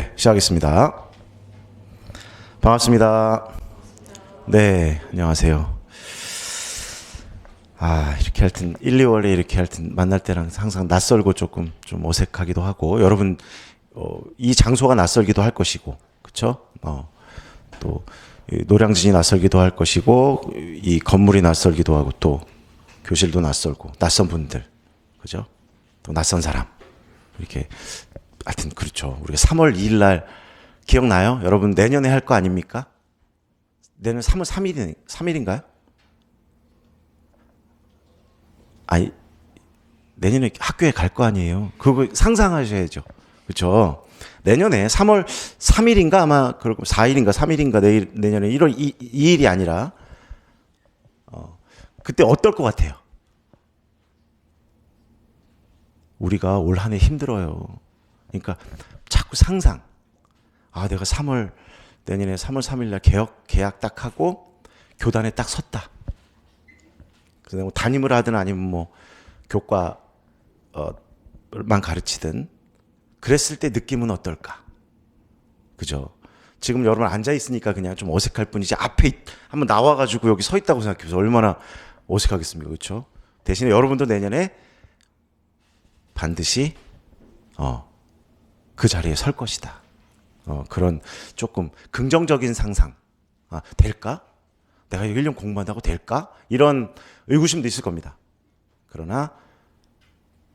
네, 시작하겠습니다. 반갑습니다. 네, 안녕하세요. 이렇게 할 땐 1, 2월에 이렇게 할 땐 만날 때랑 항상 낯설고 조금 좀 어색하기도 하고, 여러분 이 장소가 낯설기도 할 것이고, 그렇죠? 또 노량진이 낯설기도 할 것이고, 이 건물이 낯설기도 하고, 또 교실도 낯설고, 낯선 분들, 그죠? 또 낯선 사람, 이렇게 하여튼 그렇죠. 우리가 3월 2일 날 기억나요? 여러분 내년에 할 거 아닙니까? 내년 3월 3일인가요? 아니, 내년에 학교에 갈 거 아니에요. 그거 상상하셔야죠. 그렇죠? 내년에 3월 3일인가 아마 그렇고 4일인가 3일인가 내년에 1월 2일이 아니라 그때 어떨 것 같아요? 우리가 올 한 해 힘들어요. 그러니까 자꾸 상상. 내가 내년에 3월 3일 날 계약 딱 하고 교단에 딱 섰다. 그래서 뭐 담임을 하든 아니면 뭐 교과만 가르치든 그랬을 때 느낌은 어떨까? 그죠? 지금 여러분 앉아 있으니까 그냥 좀 어색할 뿐이지 앞에 한번 나와가지고 여기 서 있다고 생각해서 얼마나 어색하겠습니까? 그렇죠? 대신에 여러분도 내년에 반드시 그 자리에 설 것이다. 그런 조금 긍정적인 상상. 될까? 내가 1년 공부한다고 될까? 이런 의구심도 있을 겁니다. 그러나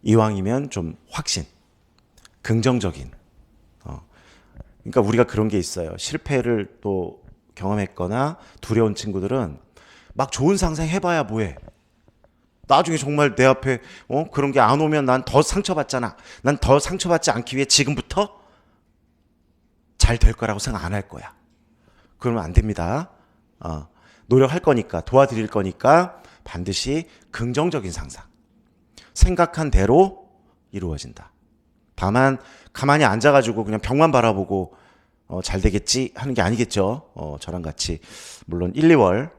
이왕이면 좀 확신, 긍정적인. 그러니까 우리가 그런 게 있어요. 실패를 또 경험했거나 두려운 친구들은 막 좋은 상상 해봐야 뭐해. 나중에 정말 내 앞에 그런 게 안 오면 난 더 상처받잖아. 난 더 상처받지 않기 위해 지금부터 잘 될 거라고 생각 안 할 거야. 그러면 안 됩니다. 노력할 거니까, 도와드릴 거니까 반드시 긍정적인 상상. 생각한 대로 이루어진다. 다만 가만히 앉아가지고 그냥 벽만 바라보고 잘 되겠지 하는 게 아니겠죠. 저랑 같이 물론 1, 2월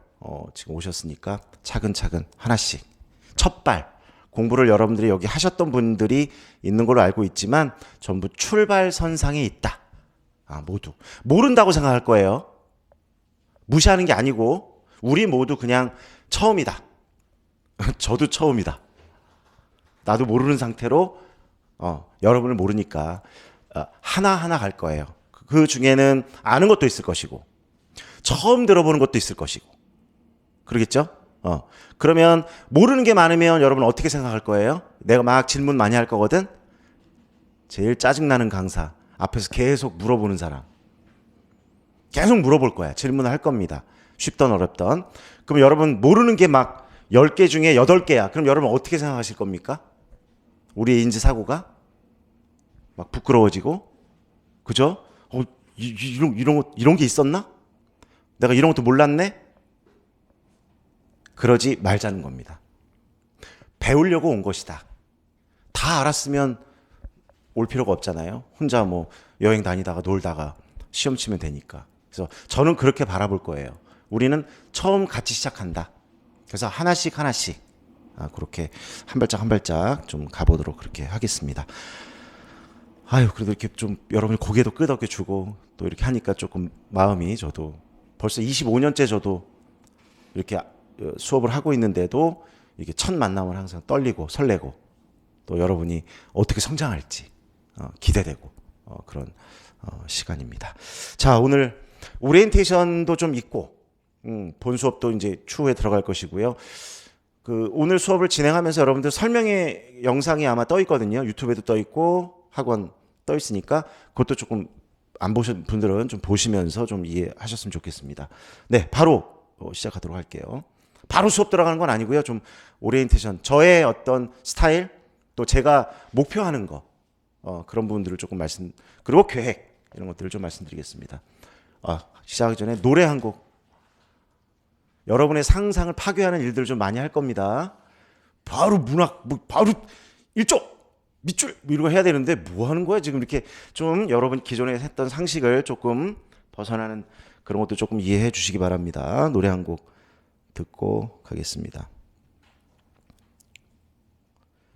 지금 오셨으니까 차근차근 하나씩 첫발 공부를 여러분들이 여기 하셨던 분들이 있는 걸로 알고 있지만 전부 출발선상에 있다. 모두 모른다고 생각할 거예요. 무시하는 게 아니고 우리 모두 그냥 처음이다. 저도 처음이다. 나도 모르는 상태로 여러분을 모르니까 하나하나 갈 거예요. 그 중에는 아는 것도 있을 것이고 처음 들어보는 것도 있을 것이고 그러겠죠? 그러면 모르는 게 많으면 여러분 어떻게 생각할 거예요? 내가 막 질문 많이 할 거거든? 제일 짜증나는 강사 앞에서 계속 물어보는 사람 계속 물어볼 거야. 질문을 할 겁니다. 쉽던 어렵던. 그럼 여러분 모르는 게 막 10개 중에 8개야. 그럼 여러분 어떻게 생각하실 겁니까? 우리의 인지사고가 막 부끄러워지고 그죠? 이런 게 있었나? 내가 이런 것도 몰랐네? 그러지 말자는 겁니다. 배우려고 온 것이다. 다 알았으면 올 필요가 없잖아요. 혼자 뭐 여행 다니다가 놀다가 시험 치면 되니까. 그래서 저는 그렇게 바라볼 거예요. 우리는 처음 같이 시작한다. 그래서 하나씩 그렇게 한 발짝 한 발짝 좀 가보도록 그렇게 하겠습니다. 그래도 이렇게 좀 여러분이 고개도 끄덕여 주고 또 이렇게 하니까 조금 마음이 저도 벌써 25년째 저도 이렇게 수업을 하고 있는데도 이게 첫 만남을 항상 떨리고 설레고 또 여러분이 어떻게 성장할지 기대되고 그런 시간입니다. 자, 오늘 오리엔테이션도 좀 있고 본 수업도 이제 추후에 들어갈 것이고요. 오늘 수업을 진행하면서 여러분들 설명의 영상이 아마 떠 있거든요. 유튜브에도 떠 있고 학원 떠 있으니까 그것도 조금 안 보신 분들은 좀 보시면서 좀 이해하셨으면 좋겠습니다. 네, 바로 시작하도록 할게요. 바로 수업 들어가는 건 아니고요. 좀 오리엔테이션, 저의 어떤 스타일, 또 제가 목표하는 거 그런 부분들을 조금 그리고 계획 이런 것들을 좀 말씀드리겠습니다. 시작하기 전에 노래 한 곡. 여러분의 상상을 파괴하는 일들을 좀 많이 할 겁니다. 바로 문학, 바로 일조, 밑줄 이런 거 해야 되는데 뭐 하는 거야 지금 이렇게 좀 여러분 기존에 했던 상식을 조금 벗어나는 그런 것도 조금 이해해 주시기 바랍니다. 노래 한 곡 듣고 가겠습니다.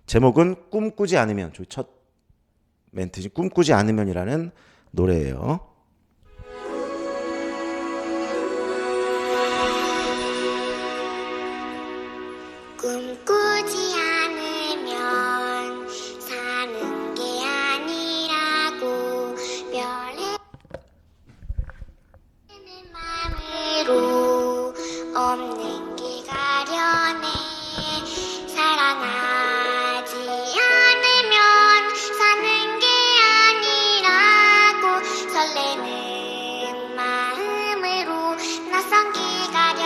제목은 꿈꾸지 않으면, 첫 멘트지 꿈꾸지 않으면이라는 노래예요. 꿈꾸지 않으면 사는 게 아니라고 별의 마음으로 없는 게 가려내 사랑하지 않으면 사는 게 아니라고 설레는 마음으로 낯선 길 가려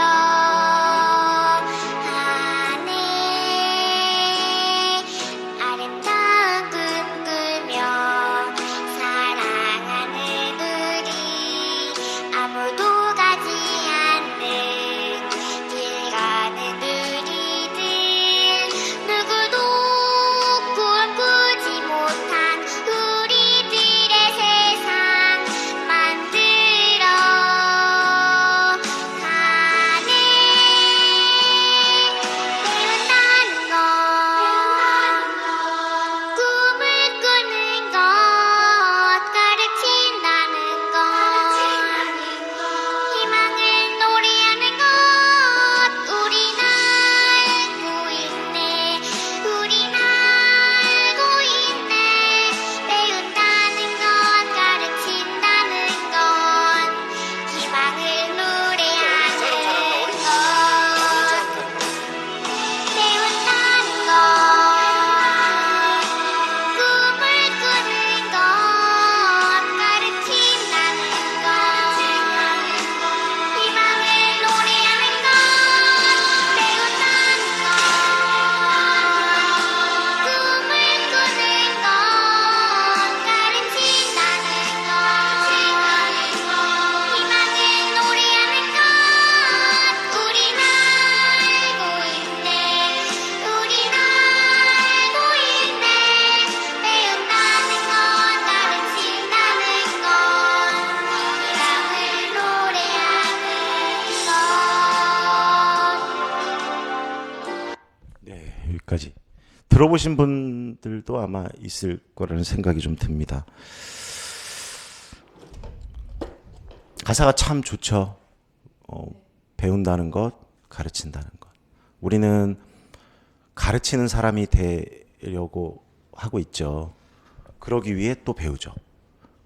여기까지 들어보신 분들도 아마 있을 거라는 생각이 좀 듭니다. 가사가 참 좋죠. 배운다는 것, 가르친다는 것. 우리는 가르치는 사람이 되려고 하고 있죠. 그러기 위해 또 배우죠.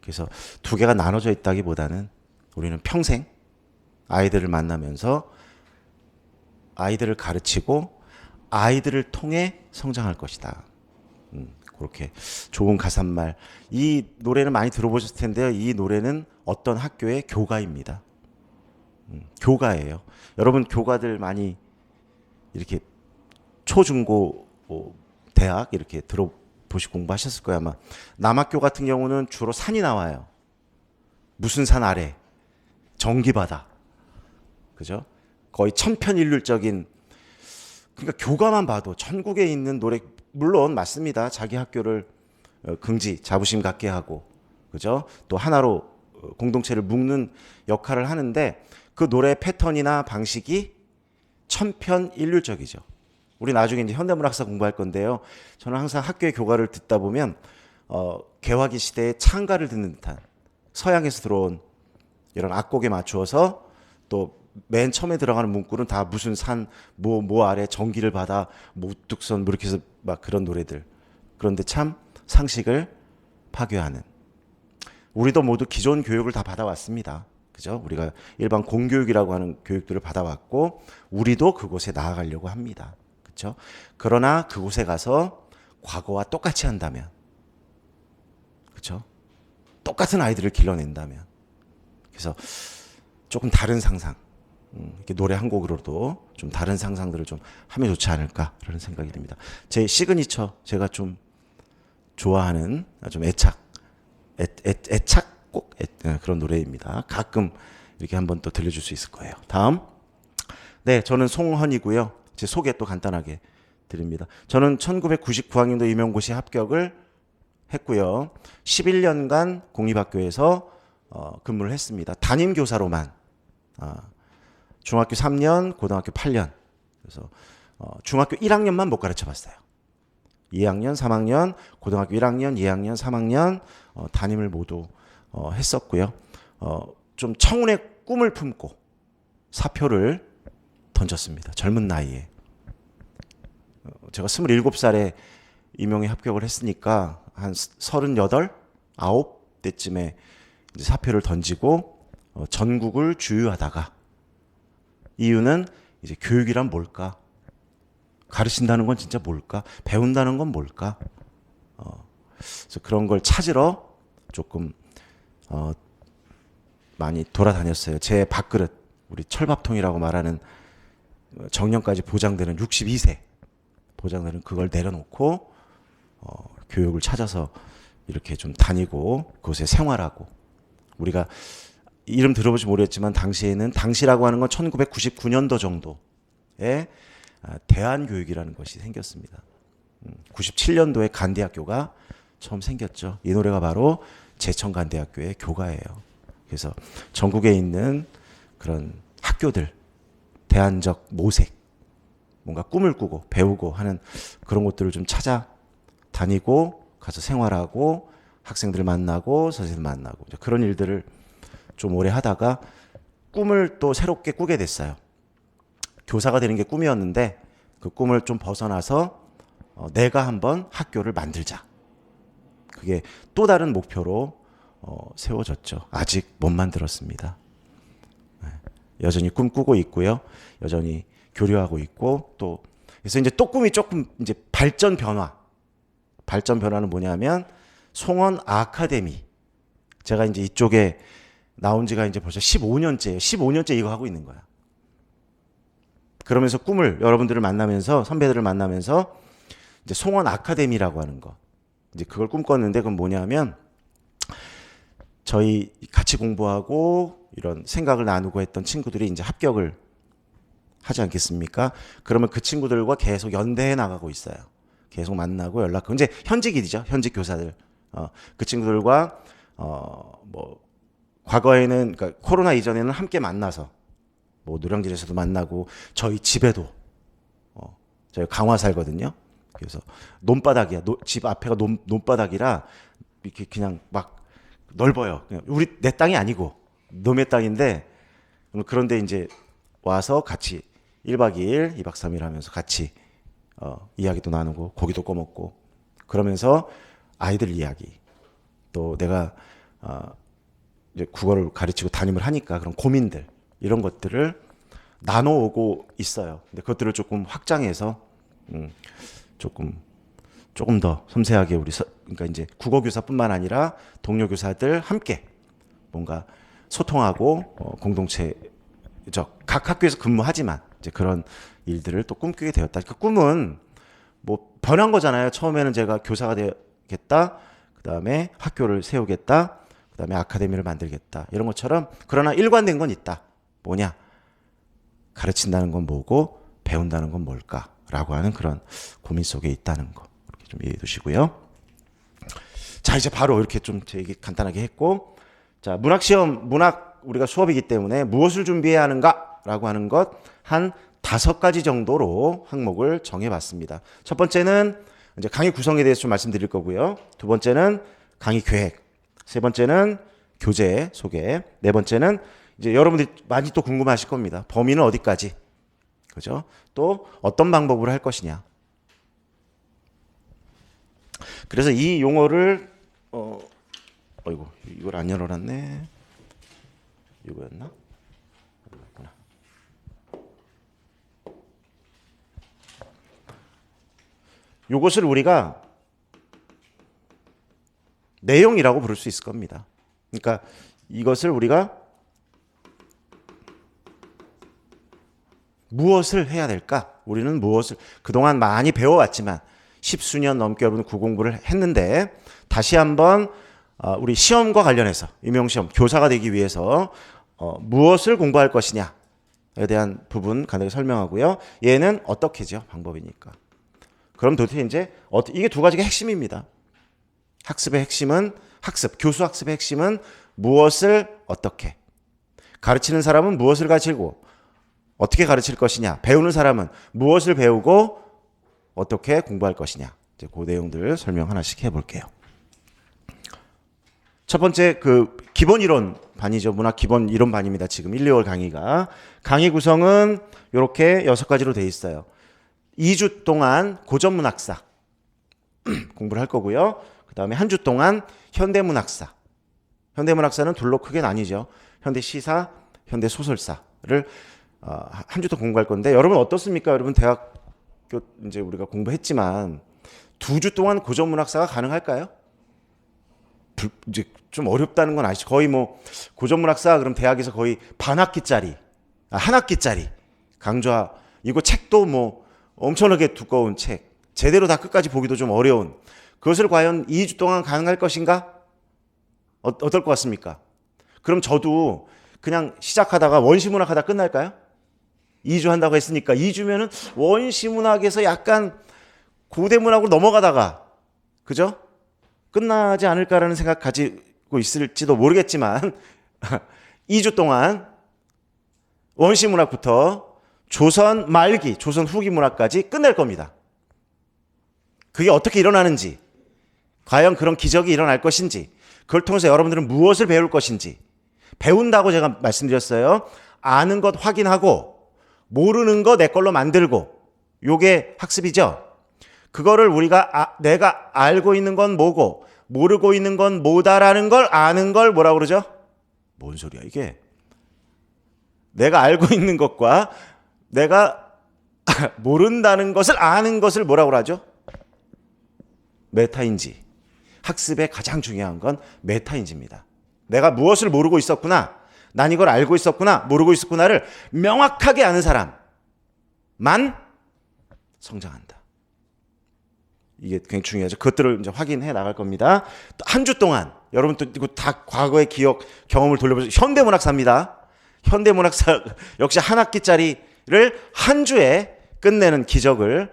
그래서 두 개가 나눠져 있다기보다는 우리는 평생 아이들을 만나면서 아이들을 가르치고 아이들을 통해 성장할 것이다. 그렇게 좋은 가사말. 이 노래는 많이 들어보셨을 텐데요. 이 노래는 어떤 학교의 교가입니다. 교가예요. 여러분 교가들 많이 이렇게 초중고 대학 이렇게 들어보시고 공부하셨을 거예요. 아마 남학교 같은 경우는 주로 산이 나와요. 무슨 산 아래 전기바다. 그죠? 거의 천편일률적인. 그러니까 교가만 봐도 전국에 있는 노래, 물론 맞습니다. 자기 학교를 긍지 자부심 갖게 하고, 그죠? 또 하나로 공동체를 묶는 역할을 하는데 그 노래 패턴이나 방식이 천편일률적이죠. 우리 나중에 이제 현대문학사 공부할 건데요. 저는 항상 학교의 교가를 듣다 보면 개화기 시대의 창가를 듣는 듯한 서양에서 들어온 이런 악곡에 맞추어서 또 맨 처음에 들어가는 문구는 다 무슨 산, 뭐 아래 전기를 받아, 뭐 우뚝선, 뭐 이렇게 해서 막 그런 노래들. 그런데 참 상식을 파괴하는. 우리도 모두 기존 교육을 다 받아왔습니다. 그죠? 우리가 일반 공교육이라고 하는 교육들을 받아왔고, 우리도 그곳에 나아가려고 합니다. 그죠? 그러나 그곳에 가서 과거와 똑같이 한다면, 그죠? 똑같은 아이들을 길러낸다면, 그래서 조금 다른 상상, 이렇게 노래 한 곡으로도 좀 다른 상상들을 좀 하면 좋지 않을까라는 생각이 듭니다. 제 시그니처, 제가 좀 좋아하는 좀 애착곡 그런 노래입니다. 가끔 이렇게 한번 또 들려줄 수 있을 거예요. 다음, 네, 저는 송헌이고요. 제 소개 또 간단하게 드립니다. 저는 1999학년도 임용고시 합격을 했고요. 11년간 공립학교에서 근무를 했습니다. 담임교사로만. 중학교 3년, 고등학교 8년. 그래서 중학교 1학년만 못 가르쳐 봤어요. 2학년, 3학년, 고등학교 1학년, 2학년, 3학년 담임을 모두 했었고요. 좀 청운의 꿈을 품고 사표를 던졌습니다. 젊은 나이에. 제가 27살에 임용에 합격을 했으니까 한 38, 9 때쯤에 이제 사표를 던지고 전국을 주유하다가, 이유는 이제 교육이란 뭘까? 가르친다는 건 진짜 뭘까? 배운다는 건 뭘까? 그래서 그런 걸 찾으러 조금 많이 돌아다녔어요. 제 밥그릇, 우리 철밥통이라고 말하는 정년까지 보장되는 62세 보장되는 그걸 내려놓고 교육을 찾아서 이렇게 좀 다니고 그곳에 생활하고, 우리가 이름 들어볼지 모르겠지만 당시에는, 당시라고 하는 건 1999년도 정도에 대한교육이라는 것이 생겼습니다. 97년도에 간대학교가 처음 생겼죠. 이 노래가 바로 제천간대학교의 교가예요. 그래서 전국에 있는 그런 학교들, 대안적 모색, 뭔가 꿈을 꾸고 배우고 하는 그런 곳들을 좀 찾아다니고 가서 생활하고 학생들 만나고 선생님 만나고 그런 일들을 좀 오래 하다가 꿈을 또 새롭게 꾸게 됐어요. 교사가 되는 게 꿈이었는데 그 꿈을 좀 벗어나서 내가 한번 학교를 만들자. 그게 또 다른 목표로 세워졌죠. 아직 못 만들었습니다. 여전히 꿈꾸고 있고요. 여전히 교류하고 있고, 또 그래서 이제 또 꿈이 조금 이제 발전 변화는 뭐냐면 송원 아카데미. 제가 이제 이쪽에 나온 지가 이제 벌써 15년째예요. 15년째 이거 하고 있는 거야. 그러면서 꿈을, 여러분들을 만나면서, 선배들을 만나면서 이제 송원 아카데미라고 하는 거, 이제 그걸 꿈꿨는데, 그건 뭐냐면 저희 같이 공부하고 이런 생각을 나누고 했던 친구들이 이제 합격을 하지 않겠습니까? 그러면 그 친구들과 계속 연대해 나가고 있어요. 계속 만나고 연락하고, 이제 현직이죠. 현직 교사들. 그 친구들과 뭐 과거에는, 그러니까 코로나 이전에는 함께 만나서 뭐 노량진에서도 만나고, 저희 집에도, 저희 강화 살거든요. 그래서 논바닥이야. 집 앞에가 논바닥이라 이렇게 그냥 막 넓어요. 그냥 내 땅이 아니고 놈의 땅인데, 그런데 이제 와서 같이 1박 2일, 2박 3일 하면서 같이 이야기도 나누고 고기도 꺼먹고, 그러면서 아이들 이야기, 또 내가 이제 국어를 가르치고 담임을 하니까 그런 고민들, 이런 것들을 나눠오고 있어요. 근데 그것들을 조금 확장해서 조금 더 섬세하게 그러니까 이제 국어 교사뿐만 아니라 동료 교사들 함께 뭔가 소통하고 공동체적 각 학교에서 근무하지만 이제 그런 일들을 또 꿈꾸게 되었다. 그 꿈은 뭐 변한 거잖아요. 처음에는 제가 교사가 되겠다, 그 다음에 학교를 세우겠다, 그 다음에 아카데미를 만들겠다, 이런 것처럼. 그러나 일관된 건 있다. 뭐냐? 가르친다는 건 뭐고 배운다는 건 뭘까라고 하는 그런 고민 속에 있다는 거, 이렇게 좀 이해해 두시고요. 자, 이제 바로 이렇게 좀 제 얘기 간단하게 했고, 자, 문학 우리가 수업이기 때문에 무엇을 준비해야 하는가라고 하는 것 한 5가지 정도로 항목을 정해봤습니다. 첫 번째는 이제 강의 구성에 대해서 좀 말씀드릴 거고요. 두 번째는 강의 계획, 세 번째는 교재 소개, 네 번째는 이제 여러분들이 많이 또 궁금하실 겁니다. 범위는 어디까지, 그죠? 또 어떤 방법으로 할 것이냐. 그래서 이 용어를 어이구, 이걸 안 열어놨네. 이거였나? 이것을 우리가 내용이라고 부를 수 있을 겁니다. 그러니까 이것을 우리가 무엇을 해야 될까? 우리는 무엇을 그동안 많이 배워왔지만 10수년 넘게 여러분 구공부를 했는데, 다시 한번 우리 시험과 관련해서, 임용시험 교사가 되기 위해서 무엇을 공부할 것이냐에 대한 부분 간단히 설명하고요. 얘는 어떻게죠? 방법이니까. 그럼 도대체 이제 이게 두 가지가 핵심입니다. 학습의 핵심은 교수 학습의 핵심은 무엇을 어떻게, 가르치는 사람은 무엇을 가르치고 어떻게 가르칠 것이냐, 배우는 사람은 무엇을 배우고 어떻게 공부할 것이냐. 이제 그 내용들 설명 하나씩 해볼게요. 첫 번째 그 기본 이론 반이죠. 문학 기본 이론 반입니다. 지금 1, 2월 강의가. 강의 구성은 이렇게 6가지로 돼 있어요. 2주 동안 고전문학사 공부를 할 거고요. 그다음에 한 주 동안 현대문학사. 현대문학사는 둘로 크게 나뉘죠. 현대시사, 현대소설사를 한 주 더 공부할 건데 여러분 어떻습니까? 여러분 대학교 이제 우리가 공부했지만 2주 동안 고전문학사가 가능할까요? 이제 좀 어렵다는 건 아시죠? 거의 뭐 고전문학사 그럼 대학에서 거의 한 학기짜리 강좌 이거 책도 뭐 엄청나게 두꺼운 책 제대로 다 끝까지 보기도 좀 어려운 그것을 과연 2주 동안 가능할 것인가? 어떨 것 같습니까? 그럼 저도 그냥 시작하다가 원시문학 하다 끝날까요? 2주 한다고 했으니까 2주면은 원시문학에서 약간 고대문학으로 넘어가다가 그죠? 끝나지 않을까라는 생각 가지고 있을지도 모르겠지만 2주 동안 원시문학부터 조선 말기, 조선 후기 문학까지 끝낼 겁니다. 그게 어떻게 일어나는지, 과연 그런 기적이 일어날 것인지, 그걸 통해서 여러분들은 무엇을 배울 것인지, 배운다고 제가 말씀드렸어요. 아는 것 확인하고, 모르는 거 내 걸로 만들고, 요게 학습이죠. 그거를 우리가 내가 알고 있는 건 뭐고 모르고 있는 건 뭐다라는 걸 아는 걸 뭐라고 그러죠? 뭔 소리야 이게? 내가 알고 있는 것과 내가 모른다는 것을 아는 것을 뭐라고 하죠? 메타인지. 학습의 가장 중요한 건 메타인지입니다. 내가 무엇을 모르고 있었구나, 난 이걸 알고 있었구나, 모르고 있었구나를 명확하게 아는 사람만 성장한다. 이게 굉장히 중요하죠. 그것들을 이제 확인해 나갈 겁니다. 한 주 동안 여러분 또 이거 다 과거의 기억 경험을 돌려보세요. 현대문학사입니다. 현대문학사 역시 한 학기짜리를 한 주에 끝내는 기적을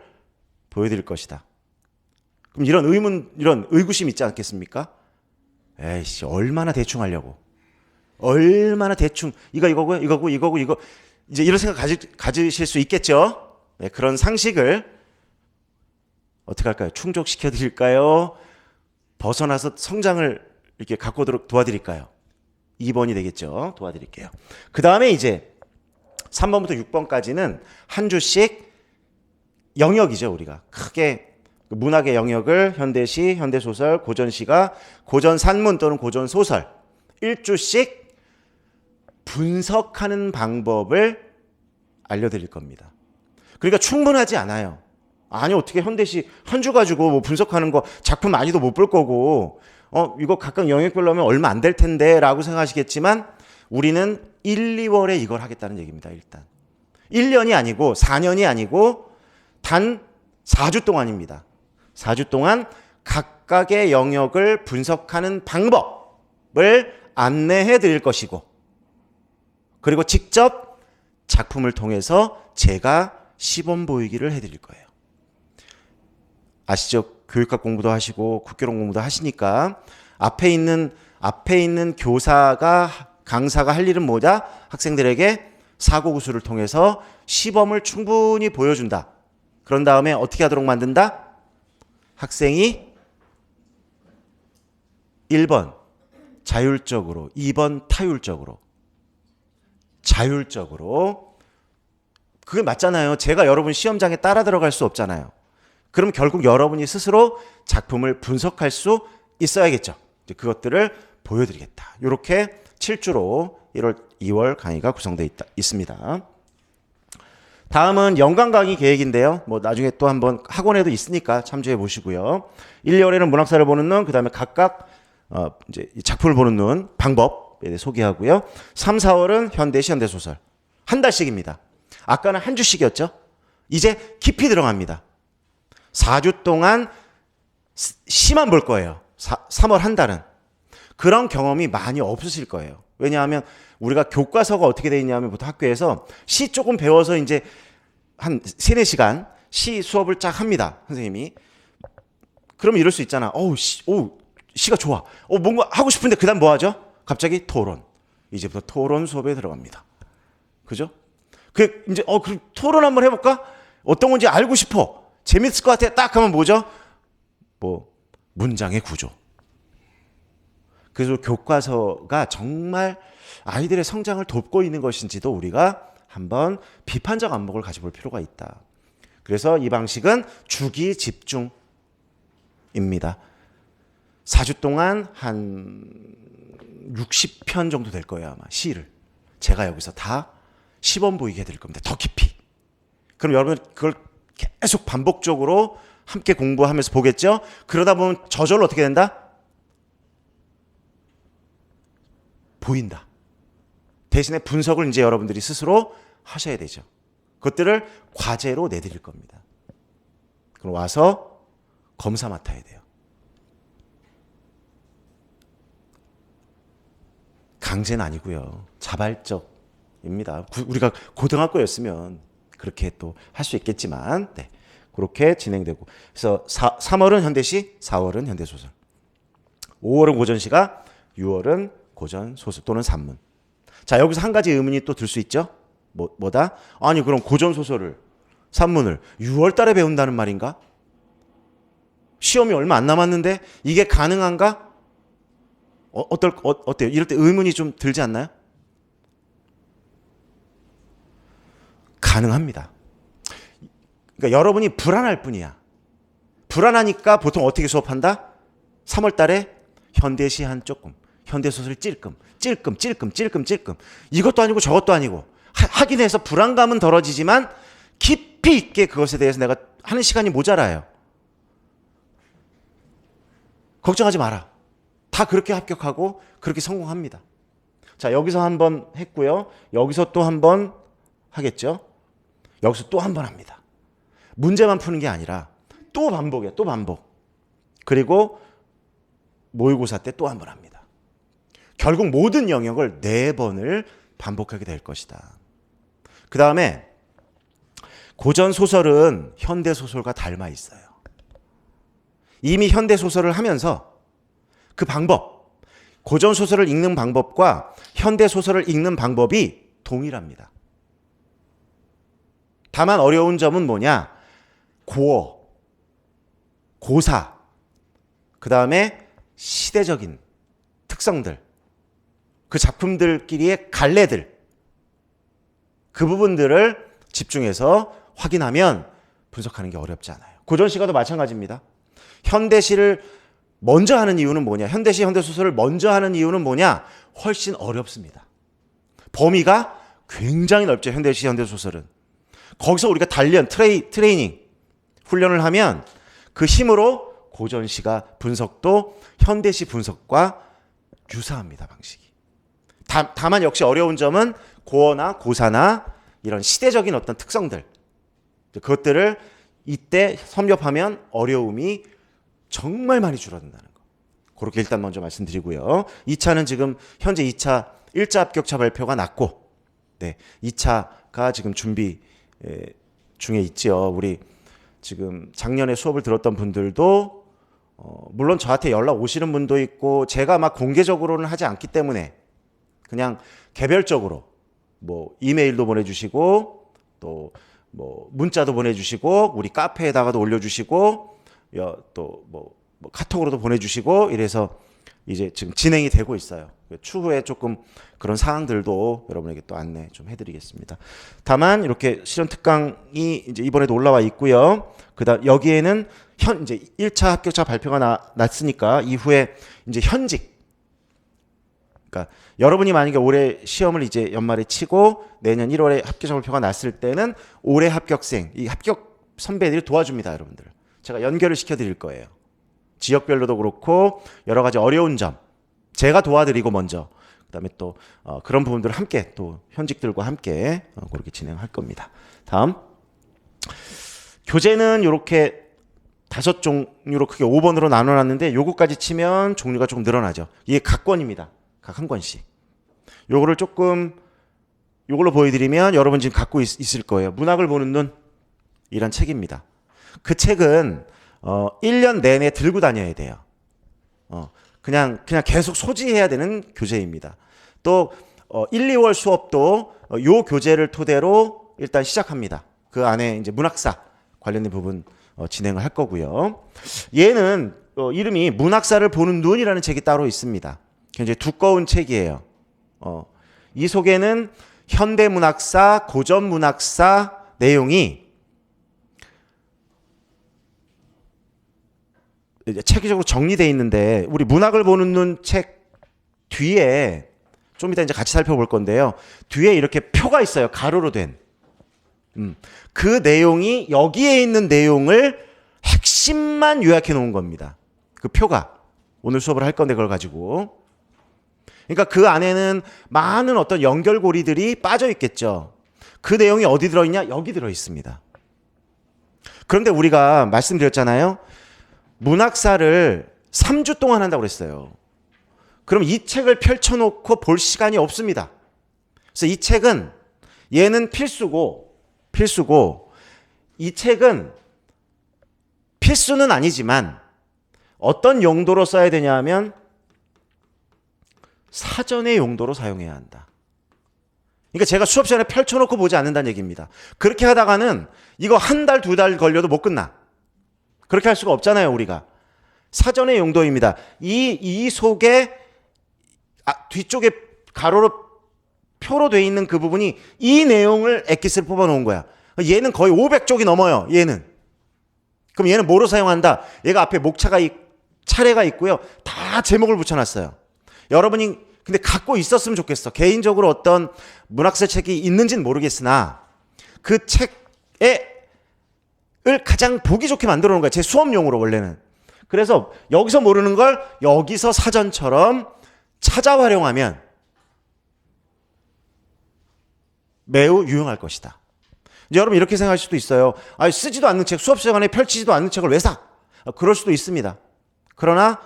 보여드릴 것이다. 그럼 이런 의구심 있지 않겠습니까? 에이씨 얼마나 대충 하려고, 얼마나 대충 이거고 이거 이제 이런 생각 가지실 수 있겠죠. 네, 그런 상식을 어떻게 할까요? 충족시켜 드릴까요? 벗어나서 성장을 이렇게 갖고 오도록 도와드릴까요? 2번이 되겠죠. 도와드릴게요. 그 다음에 이제 3번부터 6번까지는 한 주씩 영역이죠. 우리가 크게 문학의 영역을 현대시, 현대소설, 고전시가, 고전산문 또는 고전소설 1주씩 분석하는 방법을 알려드릴 겁니다. 그러니까 충분하지 않아요. 아니 어떻게 현대시 한 주 가지고 뭐 분석하는 거 작품 많이도 못 볼 거고 이거 각각 영역별로 하면 얼마 안 될 텐데 라고 생각하시겠지만 우리는 1, 2월에 이걸 하겠다는 얘기입니다. 일단 1년이 아니고 4년이 아니고 단 4주 동안입니다. 4주 동안 각각의 영역을 분석하는 방법을 안내해 드릴 것이고 그리고 직접 작품을 통해서 제가 시범 보이기를 해드릴 거예요. 아시죠? 교육학 공부도 하시고 국교론 공부도 하시니까 앞에 있는 강사가 할 일은 뭐냐? 학생들에게 사고구수를 통해서 시범을 충분히 보여준다. 그런 다음에 어떻게 하도록 만든다? 학생이 1번 자율적으로, 2번 타율적으로, 자율적으로. 그게 맞잖아요. 제가 여러분 시험장에 따라 들어갈 수 없잖아요. 그럼 결국 여러분이 스스로 작품을 분석할 수 있어야겠죠. 이제 그것들을 보여드리겠다. 이렇게 7주로 1월, 2월 강의가 구성되어 있습니다. 다음은 연간 강의 계획인데요. 뭐 나중에 또 한번 학원에도 있으니까 참조해 보시고요. 1, 2월에는 문학사를 보는 눈, 그 다음에 각각 이제 작품을 보는 눈 방법에 대해 소개하고요. 3, 4월은 현대시, 현대소설 한 달씩입니다. 아까는 한 주씩이었죠. 이제 깊이 들어갑니다. 4주 동안 시만 볼 거예요. 3월 한 달은. 그런 경험이 많이 없으실 거예요. 왜냐하면 우리가 교과서가 어떻게 되어 있냐면 보통 학교에서 시 조금 배워서 이제 한 3, 4시간 시 수업을 쫙 합니다. 선생님이. 그러면 이럴 수 있잖아. 시가 좋아. 뭔가 하고 싶은데 그 다음 뭐 하죠? 갑자기 토론. 이제부터 토론 수업에 들어갑니다. 그죠? 이제 그럼 토론 한번 해볼까? 어떤 건지 알고 싶어. 재밌을 것 같아. 딱 하면 뭐죠? 문장의 구조. 그래서 교과서가 정말 아이들의 성장을 돕고 있는 것인지도 우리가 한번 비판적 안목을 가져볼 필요가 있다. 그래서 이 방식은 주기 집중입니다. 4주 동안 한 60편 정도 될 거예요, 아마 시를. 제가 여기서 다 시범 보이게 해드릴 겁니다. 더 깊이. 그럼 여러분 그걸 계속 반복적으로 함께 공부하면서 보겠죠? 그러다 보면 저절로 어떻게 된다? 보인다. 대신에 분석을 이제 여러분들이 스스로 하셔야 되죠. 그것들을 과제로 내드릴 겁니다. 그럼 와서 검사 맡아야 돼요. 강제는 아니고요. 자발적입니다. 우리가 고등학교였으면 그렇게 또 할 수 있겠지만, 네, 그렇게 진행되고. 그래서 3월은 현대시, 4월은 현대소설, 5월은 고전시가, 6월은 고전소설 또는 산문. 자, 여기서 한 가지 의문이 또 들 수 있죠. 뭐다? 아니, 그럼 고전소설을, 산문을 6월 달에 배운다는 말인가? 시험이 얼마 안 남았는데 이게 가능한가? 어때요? 이럴 때 의문이 좀 들지 않나요? 가능합니다. 그러니까 여러분이 불안할 뿐이야. 불안하니까 보통 어떻게 수업한다? 3월 달에 현대시 한 조금, 현대소설 찔끔. 이것도 아니고 저것도 아니고 하긴 해서 불안감은 덜어지지만 깊이 있게 그것에 대해서 내가 하는 시간이 모자라요. 걱정하지 마라. 다 그렇게 합격하고 그렇게 성공합니다. 자, 여기서 한 번 했고요. 여기서 또 한 번 하겠죠. 여기서 또 한 번 합니다. 문제만 푸는 게 아니라 또 반복이에요. 또 반복. 그리고 모의고사 때 또 한 번 합니다. 결국 모든 영역을 4번을 반복하게 될 것이다. 그 다음에 고전소설은 현대소설과 닮아 있어요. 이미 현대소설을 하면서 그 방법, 고전소설을 읽는 방법과 현대소설을 읽는 방법이 동일합니다. 다만 어려운 점은 뭐냐? 고어, 고사, 그 다음에 시대적인 특성들, 그 작품들끼리의 갈래들, 그 부분들을 집중해서 확인하면 분석하는 게 어렵지 않아요. 고전시가도 마찬가지입니다. 현대시를 먼저 하는 이유는 뭐냐? 현대시, 현대소설을 먼저 하는 이유는 뭐냐? 훨씬 어렵습니다. 범위가 굉장히 넓죠. 현대시, 현대소설은. 거기서 우리가 단련, 트레이닝, 훈련을 하면 그 힘으로 고전시가 분석도 현대시 분석과 유사합니다. 방식이. 다만 역시 어려운 점은 고어나 고사나 이런 시대적인 어떤 특성들, 그것들을 이때 섭렵하면 어려움이 정말 많이 줄어든다는 거. 그렇게 일단 먼저 말씀드리고요. 2차는 지금 현재 2차 1차 합격자 발표가 났고, 네, 2차가 지금 준비 중에 있죠. 우리 지금 작년에 수업을 들었던 분들도 물론 저한테 연락 오시는 분도 있고, 제가 막 공개적으로는 하지 않기 때문에 그냥 개별적으로 뭐 이메일도 보내주시고 또 뭐 문자도 보내주시고 우리 카페에다가도 올려주시고 또 뭐 카톡으로도 보내주시고 이래서 이제 지금 진행이 되고 있어요. 추후에 조금 그런 사항들도 여러분에게 또 안내 좀 해드리겠습니다. 다만 이렇게 실현 특강이 이제 이번에도 올라와 있고요. 그다음 여기에는 이제 1차 합격자 발표가 났으니까 이후에 이제 현직. 그러니까 여러분이 만약에 올해 시험을 이제 연말에 치고 내년 1월에 합격자 발표가 났을 때는 올해 합격생, 이 합격 선배들이 도와줍니다, 여러분들. 제가 연결을 시켜드릴 거예요. 지역별로도 그렇고 여러 가지 어려운 점 제가 도와드리고 먼저 그다음에 또 그런 부분들을 함께 또 현직들과 함께 그렇게 진행할 겁니다. 다음 교재는 이렇게 5종류로 크게 5번으로 나눠놨는데 요거까지 치면 종류가 조금 늘어나죠. 이게 각 권입니다. 각 한 권씩. 요거를 조금 요걸로 보여드리면 여러분 지금 갖고 있을 거예요. 문학을 보는 눈이란 책입니다. 그 책은 1년 내내 들고 다녀야 돼요. 그냥 계속 소지해야 되는 교재입니다. 또 1, 2월 수업도 요 교재를 토대로 일단 시작합니다. 그 안에 이제 문학사 관련된 부분 진행을 할 거고요. 얘는 이름이 문학사를 보는 눈이라는 책이 따로 있습니다. 굉장히 두꺼운 책이에요. 이 속에는 현대문학사, 고전문학사 내용이 체계적으로 정리되어 있는데, 우리 문학을 보는 눈 책 뒤에 좀 이따 이제 같이 살펴볼 건데요. 뒤에 이렇게 표가 있어요. 가로로 된. 그 내용이 여기에 있는 내용을 핵심만 요약해 놓은 겁니다. 그 표가. 오늘 수업을 할 건데 그걸 가지고. 그러니까 그 안에는 많은 어떤 연결고리들이 빠져 있겠죠. 그 내용이 어디 들어있냐? 여기 들어있습니다. 그런데 우리가 말씀드렸잖아요. 문학사를 3주 동안 한다고 그랬어요. 그럼 이 책을 펼쳐놓고 볼 시간이 없습니다. 그래서 이 책은 얘는 필수고 이 책은 필수는 아니지만 어떤 용도로 써야 되냐 하면 사전의 용도로 사용해야 한다. 그러니까 제가 수업 시간에 펼쳐놓고 보지 않는다는 얘기입니다. 그렇게 하다가는 이거 한 달, 두 달 걸려도 못 끝나. 그렇게 할 수가 없잖아요, 우리가. 사전의 용도입니다. 이 속에 뒤쪽에 가로로 표로 돼 있는 그 부분이 이 내용을 엑기스를 뽑아 놓은 거야. 얘는 거의 500쪽이 넘어요. 얘는. 그럼 얘는 뭐로 사용한다? 얘가 앞에 차례가 있고요. 다 제목을 붙여놨어요. 여러분이 근데 갖고 있었으면 좋겠어. 개인적으로 어떤 문학사 책이 있는지는 모르겠으나 그 책을 가장 보기 좋게 만들어 놓은 거야. 제 수업용으로 원래는. 그래서 여기서 모르는 걸 여기서 사전처럼 찾아 활용하면 매우 유용할 것이다. 이제 여러분 이렇게 생각할 수도 있어요. 쓰지도 않는 책, 수업 시간에 펼치지도 않는 책을 왜 사? 그럴 수도 있습니다. 그러나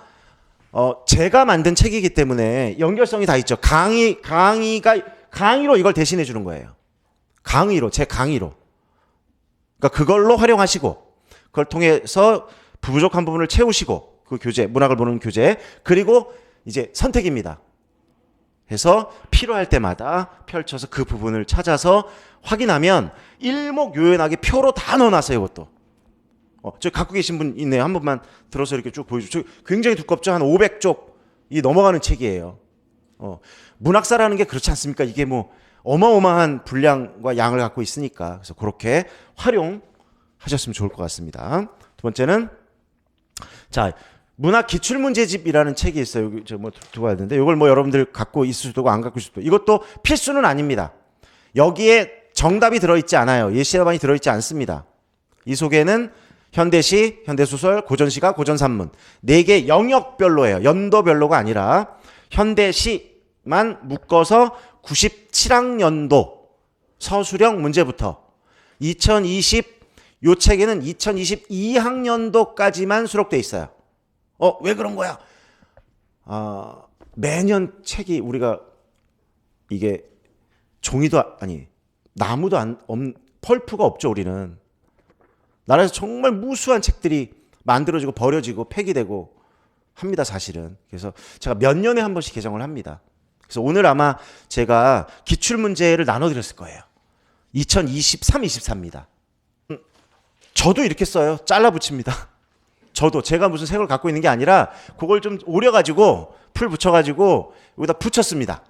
제가 만든 책이기 때문에 연결성이 다 있죠. 강의로 이걸 대신해 주는 거예요. 제 강의로. 그러니까 그걸로 활용하시고, 그걸 통해서 부족한 부분을 채우시고, 그 교재, 문학을 보는 교재, 그리고 이제 선택입니다. 해서 필요할 때마다 펼쳐서 그 부분을 찾아서 확인하면 일목요연하게 표로 다 넣어놨어요, 이것도. 저 갖고 계신 분 있네요. 한 번만 들어서 이렇게 쭉 보여주죠. 굉장히 두껍죠. 한 500쪽이 넘어가는 책이에요. 문학사라는 게 그렇지 않습니까? 이게 뭐 어마어마한 분량과 양을 갖고 있으니까. 그래서 그렇게 활용하셨으면 좋을 것 같습니다. 두 번째는 자, 문학 기출문제집이라는 책이 있어요. 여기 저 뭐 두고 왔는데 이걸 뭐 여러분들 갖고 있을 수도 있고 안 갖고 있을 수도 있고, 이것도 필수는 아닙니다. 여기에 정답이 들어있지 않아요. 예시 답안이 들어있지 않습니다. 이 속에는 현대시, 현대소설, 고전시가, 고전산문 4개 영역별로예요. 연도별로가 아니라 현대시만 묶어서 97학년도 서술형 문제부터 2020 요 책에는 2022학년도까지만 수록돼 있어요. 왜 그런 거야? 매년 책이 우리가 이게 종이도 아니 나무도 펄프가 없죠. 우리는 나라에서 정말 무수한 책들이 만들어지고 버려지고 폐기되고 합니다, 사실은. 그래서 제가 몇 년에 한 번씩 개정을 합니다. 그래서 오늘 아마 제가 기출문제를 나눠드렸을 거예요. 2023, 24입니다. 저도 이렇게 써요. 잘라 붙입니다. 저도 제가 무슨 색을 갖고 있는 게 아니라 그걸 좀 오려가지고 풀 붙여가지고 여기다 붙였습니다.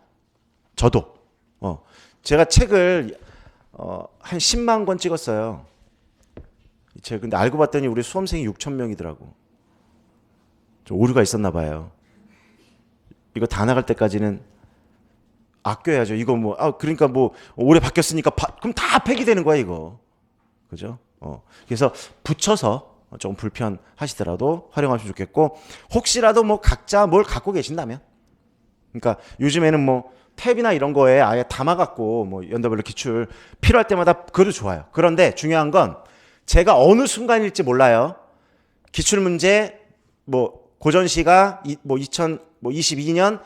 저도. 제가 책을 한 10만 권 찍었어요. 제가 근데 알고 봤더니 우리 수험생이 6,000명이더라고. 좀 오류가 있었나 봐요. 이거 다 나갈 때까지는 아껴야죠. 이거 뭐 그러니까 뭐 올해 바뀌었으니까 그럼 다 폐기되는 거야 이거. 그죠? 그래서 붙여서 좀 불편하시더라도 활용하시면 좋겠고, 혹시라도 뭐 각자 뭘 갖고 계신다면, 그러니까 요즘에는 뭐 탭이나 이런 거에 아예 담아갖고 뭐 연도별로 기출 필요할 때마다 그래도 좋아요. 그런데 중요한 건 제가 어느 순간일지 몰라요. 기출문제 뭐 고전시가 뭐 2022년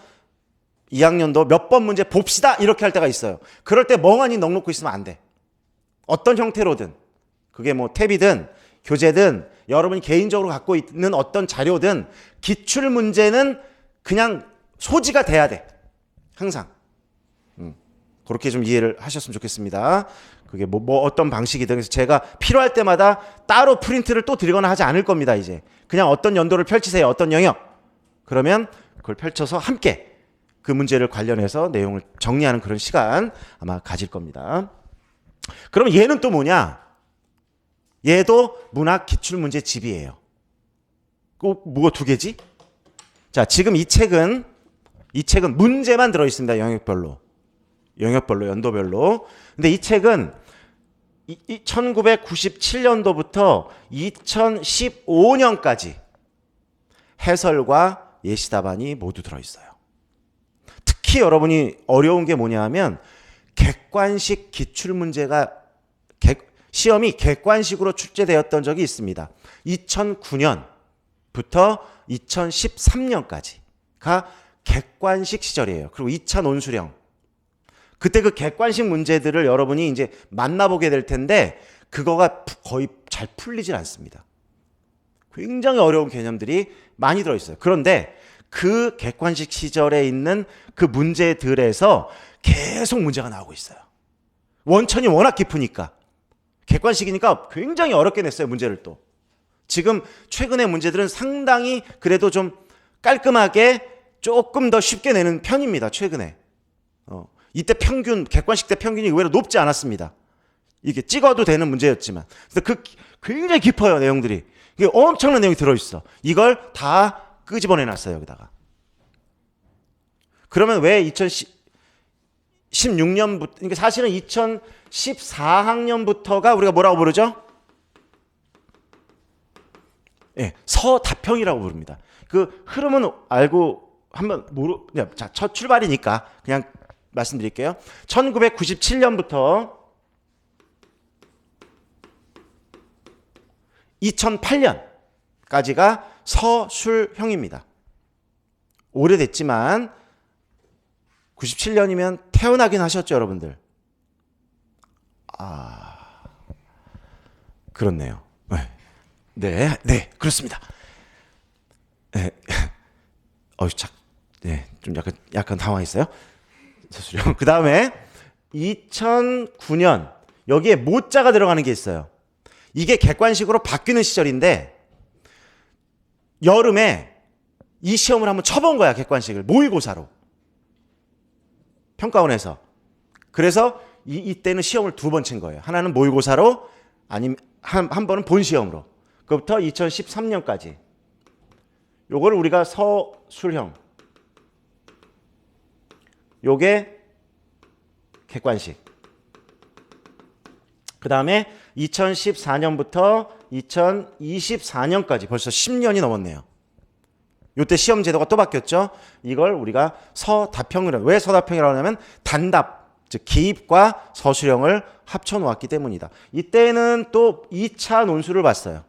2학년도 몇 번 문제 봅시다 이렇게 할 때가 있어요. 그럴 때 멍하니 넋놓고 있으면 안 돼. 어떤 형태로든, 그게 뭐 탭이든 교재든 여러분이 개인적으로 갖고 있는 어떤 자료든 기출문제는 그냥 소지가 돼야 돼. 항상. 그렇게 좀 이해를 하셨으면 좋겠습니다. 그게 뭐 어떤 방식이든. 그래서 제가 필요할 때마다 따로 프린트를 또 드리거나 하지 않을 겁니다. 이제 그냥 어떤 연도를 펼치세요. 어떤 영역. 그러면 그걸 펼쳐서 함께 그 문제를 관련해서 내용을 정리하는 그런 시간 아마 가질 겁니다. 그럼 얘는 또 뭐냐? 얘도 문학 기출문제 집이에요. 뭐가 두 개지? 자, 지금 이 책은 문제만 들어있습니다. 영역별로, 연도별로. 근데 이 책은 1997년도부터 2015년까지 해설과 예시답안이 모두 들어있어요. 특히 여러분이 어려운 게 뭐냐 하면 객관식 기출문제가 시험이 객관식으로 출제되었던 적이 있습니다. 2009년부터 2013년까지가 객관식 시절이에요. 그리고 2차 논술형. 그때 그 객관식 문제들을 여러분이 이제 만나보게 될 텐데 그거가 거의 잘 풀리질 않습니다. 굉장히 어려운 개념들이 많이 들어있어요. 그런데 그 객관식 시절에 있는 그 문제들에서 계속 문제가 나오고 있어요. 원천이 워낙 깊으니까. 객관식이니까 굉장히 어렵게 냈어요, 문제를 또. 지금 최근의 문제들은 상당히 그래도 좀 깔끔하게 조금 더 쉽게 내는 편입니다, 최근에. 이때 객관식 때 평균이 의외로 높지 않았습니다. 이게 찍어도 되는 문제였지만. 그래서 굉장히 깊어요, 내용들이. 이게 엄청난 내용이 들어있어. 이걸 다 끄집어내놨어요, 여기다가. 그러면 왜 2016년부터, 그러니까 사실은 2014학년부터가 우리가 뭐라고 부르죠? 예, 서다평이라고 부릅니다. 그 흐름은 알고 한번 자, 첫 출발이니까 그냥 말씀드릴게요. 1997년부터 2008년까지가 서술형입니다. 오래됐지만 97년이면 태어나긴 하셨죠, 여러분들. 그렇네요. 네, 그렇습니다. 네, 좀 약간 당황했어요. 서술형. 그 다음에 2009년 여기에 모자가 들어가는 게 있어요. 이게 객관식으로 바뀌는 시절인데 여름에 이 시험을 한번 쳐본 거야, 객관식을. 모의고사로. 평가원에서. 그래서 이때는 시험을 두 번 친 거예요. 하나는 모의고사로, 아니면 한 번은 본시험으로. 그부터 2013년까지. 요걸 우리가 서술형. 요게 객관식. 그 다음에 2014년부터 2024년까지 벌써 10년이 넘었네요. 요때 시험 제도가 또 바뀌었죠. 이걸 우리가 서다평이라고. 왜 서다평이라고 하냐면 단답, 즉 기입과 서술형을 합쳐놓았기 때문이다. 이때는 또 2차 논술을 봤어요.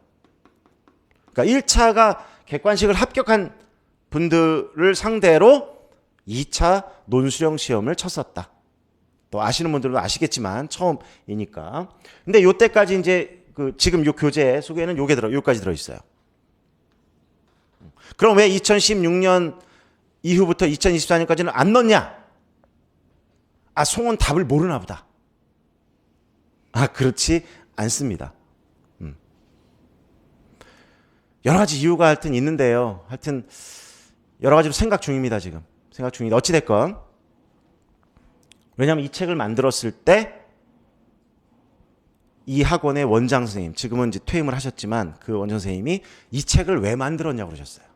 그러니까 1차가 객관식을 합격한 분들을 상대로 2차 논술형 시험을 쳤었다. 또 아시는 분들도 아시겠지만 처음이니까. 근데 요때까지 이제 지금 요 교재 속에는 요까지 들어있어요. 그럼 왜 2016년 이후부터 2024년까지는 안 넣냐? 송은 답을 모르나 보다. 그렇지 않습니다. 여러 가지 이유가 하여튼 있는데요. 하여튼 여러 가지로 생각 중입니다, 지금. 생각 중인데 어찌됐건. 왜냐하면 이 책을 만들었을 때 이 학원의 원장 선생님, 지금은 이제 퇴임을 하셨지만 그 원장 선생님이 이 책을 왜 만들었냐고 그러셨어요.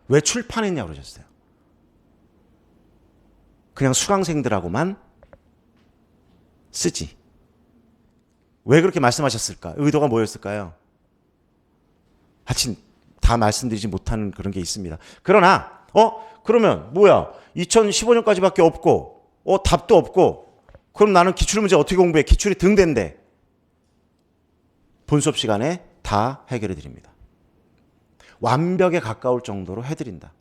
왜 출판했냐고 그러셨어요. 그냥 수강생들하고만 쓰지. 왜 그렇게 말씀하셨을까? 의도가 뭐였을까요? 하여튼 다 말씀드리지 못하는 그런 게 있습니다. 그러나 그러면 뭐야? 2015년까지밖에 없고 답도 없고 그럼 나는 기출문제 어떻게 공부해? 기출이 등대인데. 본 수업 시간에 다 해결해 드립니다. 완벽에 가까울 정도로 해드린다.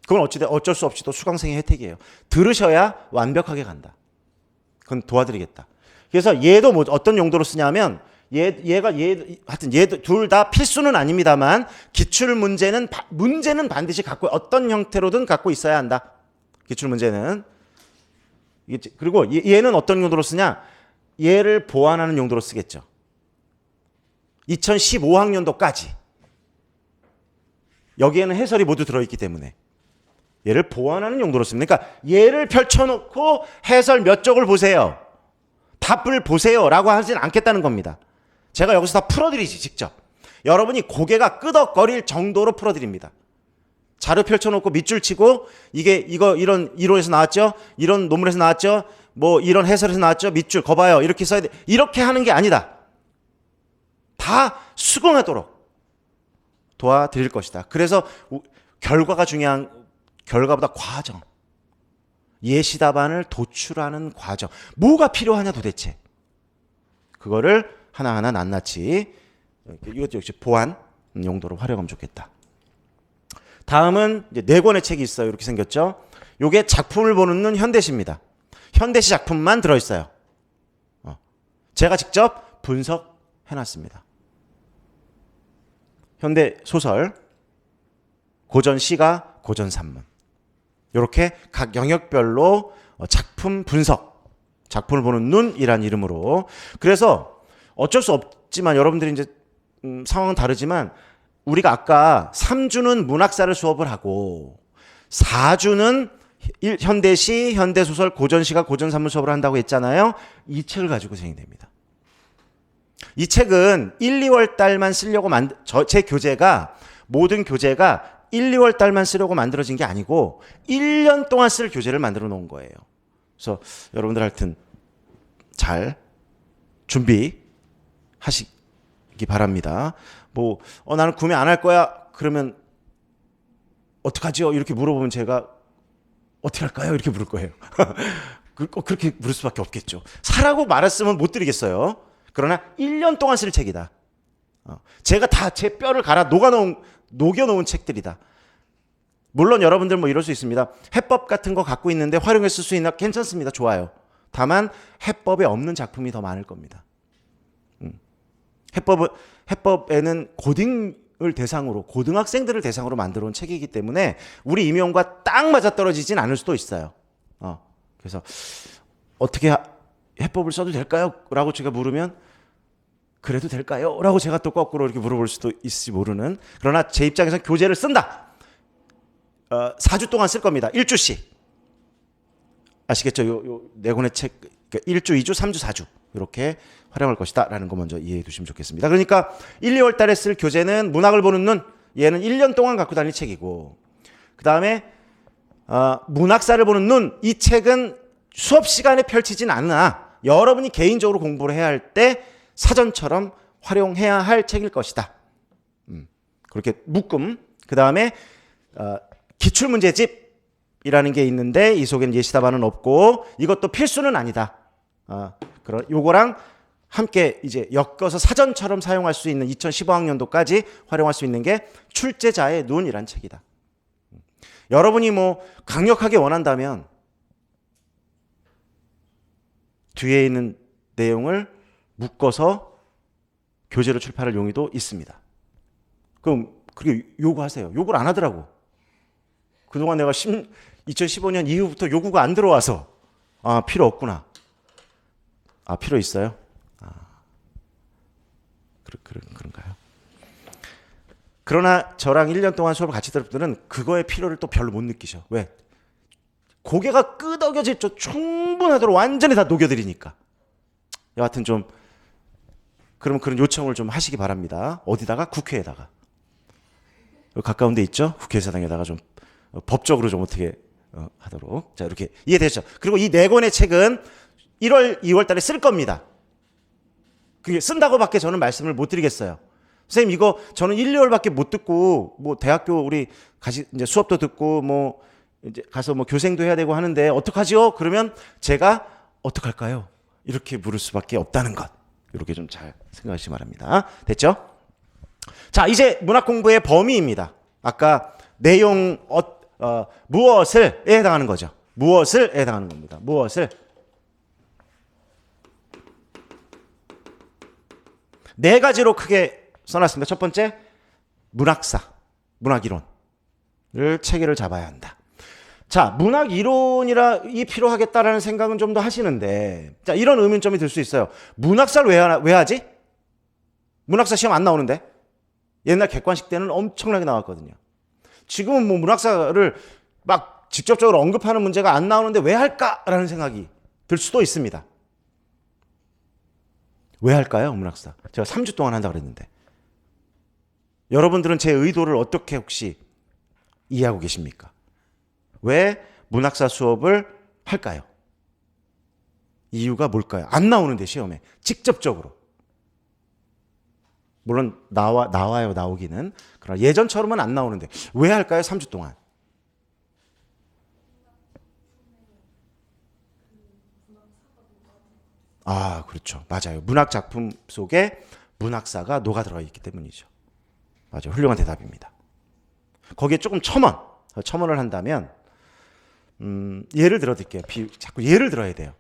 그건 어쩔 수 없이 또 수강생의 혜택이에요. 들으셔야 완벽하게 간다. 그건 도와드리겠다. 그래서 얘도 어떤 용도로 쓰냐면 하여튼 얘도 둘 다 필수는 아닙니다만 기출 문제는 반드시 어떤 형태로든 갖고 있어야 한다. 기출 문제는. 그리고 얘는 어떤 용도로 쓰냐? 얘를 보완하는 용도로 쓰겠죠. 2015학년도까지. 여기에는 해설이 모두 들어있기 때문에 얘를 보완하는 용도로 씁니다. 그러니까 얘를 펼쳐놓고 해설 몇 쪽을 보세요. 답을 보세요 라고 하진 않겠다는 겁니다. 제가 여기서 다 풀어드리지 직접. 여러분이 고개가 끄덕거릴 정도로 풀어드립니다. 자료 펼쳐놓고 밑줄 치고 이거 이런 이론에서 나왔죠? 이런 논문에서 나왔죠? 뭐 이런 해설에서 나왔죠? 밑줄 거봐요. 이렇게 써야 돼. 이렇게 하는 게 아니다. 다 수긍하도록 도와드릴 것이다. 그래서 결과가 중요한 결과보다 과정. 예시 답안을 도출하는 과정. 뭐가 필요하냐 도대체. 그거를 하나하나 낱낱이 이것도 역시 보완 용도로 활용하면 좋겠다. 다음은 이제 4권의 책이 있어요. 이렇게 생겼죠. 요게 작품을 보는 눈 현대시입니다. 현대시 작품만 들어있어요. 제가 직접 분석해놨습니다. 현대 소설, 고전 시가, 고전 산문. 이렇게 각 영역별로 작품 분석, 작품을 보는 눈이란 이름으로. 그래서 어쩔 수 없지만 여러분들이 이제 상황은 다르지만 우리가 아까 3주는 문학사를 수업을 하고 4주는 현대시, 현대소설, 고전시가, 고전산문 수업을 한다고 했잖아요. 이 책을 가지고 진행됩니다. 이 책은 1, 2월 달만 쓰려고 제 교재가 모든 교재가 1, 2월 달만 쓰려고 만들어진 게 아니고 1년 동안 쓸 교재를 만들어 놓은 거예요. 그래서 여러분들 하여튼 잘 준비하시기 바랍니다. 뭐 나는 구매 안 할 거야. 그러면 어떡하죠? 이렇게 물어보면 제가 어떻게 할까요? 이렇게 물을 거예요. 그렇게 물을 수밖에 없겠죠. 사라고 말했으면 못 드리겠어요. 그러나 1년 동안 쓸 책이다. 제가 다 제 뼈를 갈아 녹여놓은 책들이다. 물론 여러분들 뭐 이럴 수 있습니다. 해법 같은 거 갖고 있는데 활용해 쓸 수 있나? 괜찮습니다. 좋아요. 다만 해법에 없는 작품이 더 많을 겁니다. 해법에는 고딩을 대상으로, 고등학생들을 대상으로 만들어 온 책이기 때문에 우리 임용과 딱 맞아떨어지진 않을 수도 있어요. 그래서 어떻게 해법을 써도 될까요? 라고 제가 물으면 그래도 될까요? 라고 제가 또 거꾸로 이렇게 물어볼 수도 있을지 모르는. 그러나 제 입장에서 교재를 쓴다. 4주 동안 쓸 겁니다. 1주씩. 아시겠죠? 요 4권의 책, 1주, 2주, 3주, 4주. 이렇게 활용할 것이다. 라는 거 먼저 이해해 두시면 좋겠습니다. 그러니까 1, 2월 달에 쓸 교재는 문학을 보는 눈. 얘는 1년 동안 갖고 다닐 책이고. 그 다음에 문학사를 보는 눈. 이 책은 수업 시간에 펼치진 않으나 여러분이 개인적으로 공부를 해야 할 때 사전처럼 활용해야 할 책일 것이다. 그렇게 묶음. 그 다음에 기출문제집이라는 게 있는데 이 속에는 예시답안은 없고 이것도 필수는 아니다. 그런 요거랑 함께 이제 엮어서 사전처럼 사용할 수 있는 2015학년도까지 활용할 수 있는 게 출제자의 눈이란 책이다. 여러분이 뭐 강력하게 원한다면 뒤에 있는 내용을 묶어서 교재로 출판할 용의도 있습니다. 그럼 그렇게 요구하세요. 요구를 안 하더라고. 그동안 내가 2015년 이후부터 요구가 안 들어와서 필요 없구나. 필요 있어요? 그런가요? 그러나 저랑 1년 동안 수업을 같이 들을 분들은 그거의 필요를 또 별로 못 느끼셔. 왜? 고개가 끄덕여질 줄 충분하도록 완전히 다 녹여드리니까. 여하튼 좀 그러면 그런 요청을 좀 하시기 바랍니다. 어디다가? 국회에다가. 가까운 데 있죠? 국회의사당에다가 좀 법적으로 좀 어떻게 하도록. 자, 이렇게 이해되죠? 그리고 이 4권의 책은 1월, 2월 달에 쓸 겁니다. 그게 쓴다고밖에 저는 말씀을 못 드리겠어요. 선생님 이거 저는 1, 2월밖에 못 듣고 뭐 대학교 우리 이제 수업도 듣고 뭐 이제 가서 뭐 교생도 해야 되고 하는데 어떡하지요? 그러면 제가 어떡할까요? 이렇게 물을 수밖에 없다는 것. 이렇게 좀 잘 생각하시기 바랍니다. 됐죠? 자, 이제 문학 공부의 범위입니다. 아까 내용 무엇을에 해당하는 거죠. 무엇을 해당하는 겁니다. 무엇을. 4가지로 크게 써놨습니다. 첫 번째, 문학사, 문학이론을 체계를 잡아야 한다. 자, 문학이론이 필요하겠다라는 생각은 좀 더 하시는데, 자, 이런 의문점이 들 수 있어요. 문학사를 왜 하지? 문학사 시험 안 나오는데? 옛날 객관식 때는 엄청나게 나왔거든요. 지금은 뭐 문학사를 막 직접적으로 언급하는 문제가 안 나오는데 왜 할까라는 생각이 들 수도 있습니다. 왜 할까요, 문학사? 제가 3주 동안 한다고 그랬는데. 여러분들은 제 의도를 어떻게 혹시 이해하고 계십니까? 왜 문학사 수업을 할까요? 이유가 뭘까요? 안 나오는데 시험에 직접적으로. 물론 나와요, 나오기는. 그러나 예전처럼은 안 나오는데 왜 할까요? 3주 동안. 아, 그렇죠. 맞아요. 문학 작품 속에 문학사가 녹아들어 있기 때문이죠. 맞아요. 훌륭한 대답입니다. 거기에 조금 첨언을 한다면 예를 들어 드릴게요. 자꾸 예를 들어야 돼요.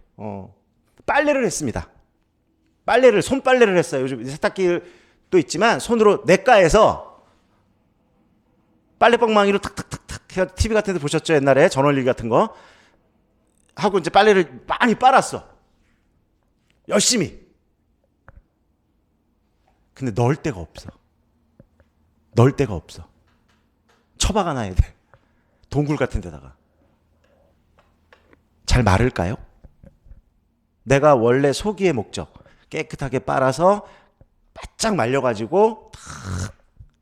빨래를 했습니다. 손빨래를 했어요. 요즘 세탁기도 있지만 손으로 냇가에서 빨래방망이로 탁탁탁탁 TV 같은 데 보셨죠? 옛날에 전원일기 같은 거 하고 이제 빨래를 많이 빨았어. 열심히. 근데 넣을 데가 없어. 처박아 놔야 돼. 동굴 같은 데다가. 잘 마를까요? 내가 원래 소기의 목적, 깨끗하게 빨아서 바짝 말려가지고 탁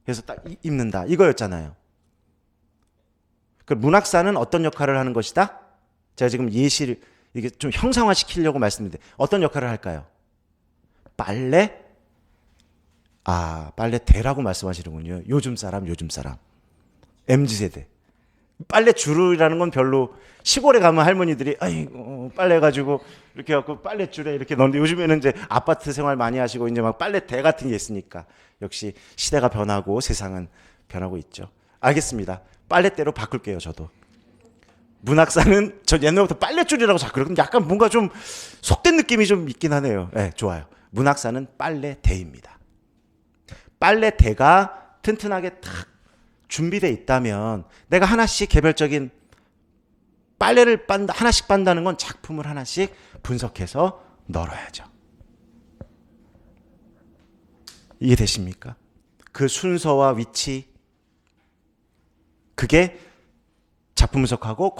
해서 딱 입는다, 이거였잖아요. 그 문학사는 어떤 역할을 하는 것이다? 제가 지금 예시를 이게 좀 형상화시키려고 말씀드렸는데 어떤 역할을 할까요? 빨래 대라고 말씀하시는군요. 요즘 사람 MZ세대. 빨래 줄이라는 건 별로, 시골에 가면 할머니들이 빨래 가지고 이렇게 갖고 빨래 줄에 이렇게 넣는데, 요즘에는 이제 아파트 생활 많이 하시고 이제 막 빨래 대 같은 게 있으니까 역시 시대가 변하고 세상은 변하고 있죠. 알겠습니다. 빨래대로 바꿀게요, 저도. 문학사는 저 옛날부터 빨래줄이라고 자꾸 그러면 약간 뭔가 좀 속된 느낌이 좀 있긴 하네요. 네, 좋아요. 문학사는 빨래대입니다. 빨래대가 튼튼하게 탁 준비되어 있다면 내가 하나씩 개별적인 빨래를 하나씩 빤다는 건 작품을 하나씩 분석해서 널어야죠. 이해되십니까? 그 순서와 위치, 그게 작품 분석하고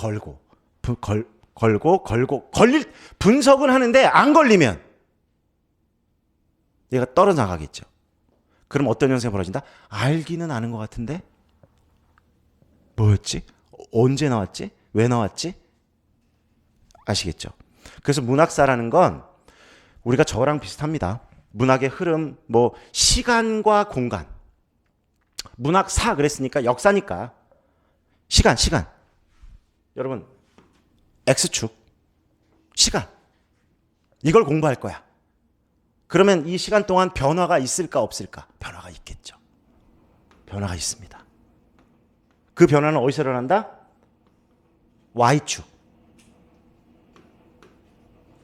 분석은 하는데 안 걸리면 얘가 떨어나가겠죠. 그럼 어떤 현상이 벌어진다? 알기는 아는 것 같은데 뭐였지? 언제 나왔지? 왜 나왔지? 아시겠죠? 그래서 문학사라는 건 우리가 저랑 비슷합니다. 문학의 흐름, 시간과 공간. 문학사 그랬으니까 역사니까. 시간. 여러분, X축, 시간. 이걸 공부할 거야. 그러면 이 시간 동안 변화가 있을까 없을까? 변화가 있겠죠. 변화가 있습니다. 그 변화는 어디서 일어난다? Y축.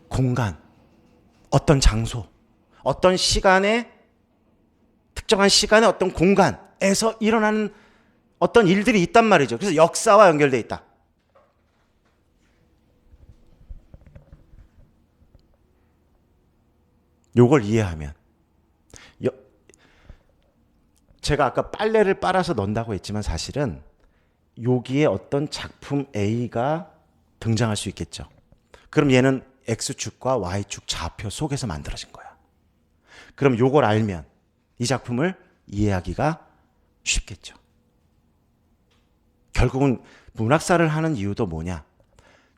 공간. 어떤 장소. 어떤 시간에, 특정한 시간에 어떤 공간에서 일어나는 어떤 일들이 있단 말이죠. 그래서 역사와 연결되어 있다. 요걸 이해하면, 제가 아까 빨래를 빨아서 넣는다고 했지만 사실은 여기에 어떤 작품 A가 등장할 수 있겠죠. 그럼 얘는 X축과 Y축 좌표 속에서 만들어진 거야. 그럼 요걸 알면 이 작품을 이해하기가 쉽겠죠. 결국은 문학사를 하는 이유도 뭐냐?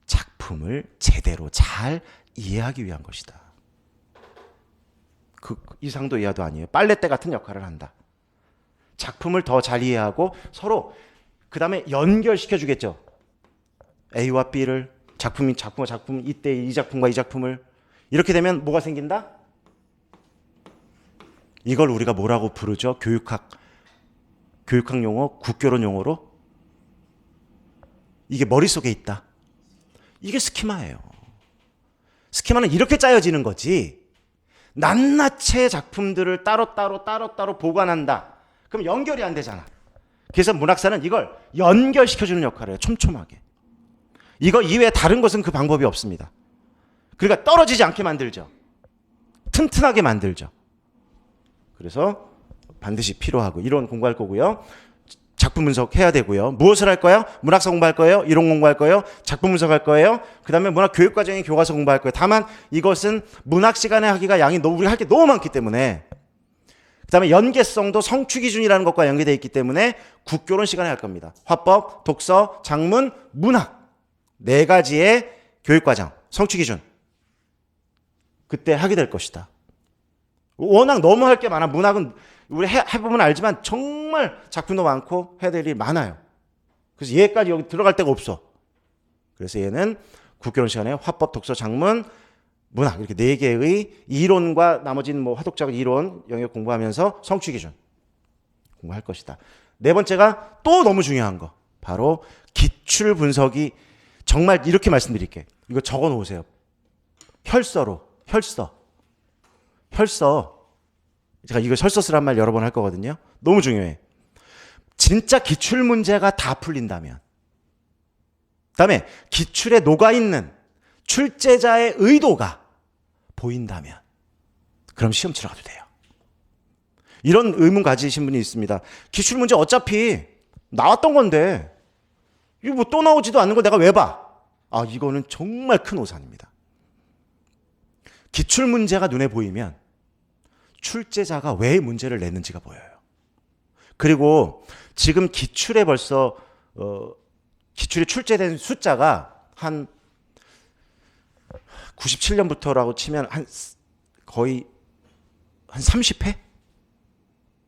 작품을 제대로 잘 이해하기 위한 것이다. 그 이상도 이하도 아니에요. 빨래대 같은 역할을 한다. 작품을 더 잘 이해하고 서로 그 다음에 연결시켜 주겠죠. A와 B를, 작품 이때 이 작품과 이 작품을, 이렇게 되면 뭐가 생긴다? 이걸 우리가 뭐라고 부르죠? 교육학 용어, 국교론 용어로? 이게 머릿속에 있다. 이게 스키마예요. 스키마는 이렇게 짜여지는 거지. 낱낱의 작품들을 따로 보관한다. 그럼 연결이 안 되잖아. 그래서 문학사는 이걸 연결시켜주는 역할을 해요. 촘촘하게. 이거 이외에 다른 것은 그 방법이 없습니다. 그러니까 떨어지지 않게 만들죠. 튼튼하게 만들죠. 그래서 반드시 필요하고 이런 공부할 거고요. 작품 분석해야 되고요. 무엇을 할 거예요? 문학서 공부할 거예요? 이론 공부할 거예요? 작품 분석할 거예요? 그 다음에 문학 교육과정의 교과서 공부할 거예요. 다만 이것은 문학 시간에 하기가 양이 너무 우리가 할 게 너무 많기 때문에 그 다음에 연계성도 성취 기준이라는 것과 연계되어 있기 때문에 국교론 시간에 할 겁니다. 화법, 독서, 작문, 문학 4가지의 교육과정, 성취 기준 그때 하게 될 것이다. 워낙 너무 할 게 많아. 문학은 우리 해보면 알지만 정말 작품도 많고 해야 될 일이 많아요. 그래서 얘까지 여기 들어갈 데가 없어. 그래서 얘는 국교론 시간에 화법, 독서, 작문, 문학 이렇게 4개의 이론과 나머지는 뭐 화독적 이론 영역 공부하면서 성취 기준 공부할 것이다. 4번째가 또 너무 중요한 거. 바로 기출 분석이 정말 이렇게 말씀드릴게. 이거 적어 놓으세요. 혈서로. 혈서. 제가 이거 혈서 쓰란 말 여러 번 할 거거든요. 너무 중요해. 진짜 기출 문제가 다 풀린다면 그다음에 기출에 녹아있는 출제자의 의도가 보인다면 그럼 시험 치러 가도 돼요. 이런 의문 가지신 분이 있습니다. 기출 문제 어차피 나왔던 건데 이거 뭐 또 나오지도 않는 걸 내가 왜 봐? 아, 이거는 정말 큰 오산입니다. 기출 문제가 눈에 보이면 출제자가 왜 문제를 냈는지가 보여요. 그리고 지금 기출에 벌써 기출이 출제된 숫자가 한 97년부터라고 치면 거의 한 30회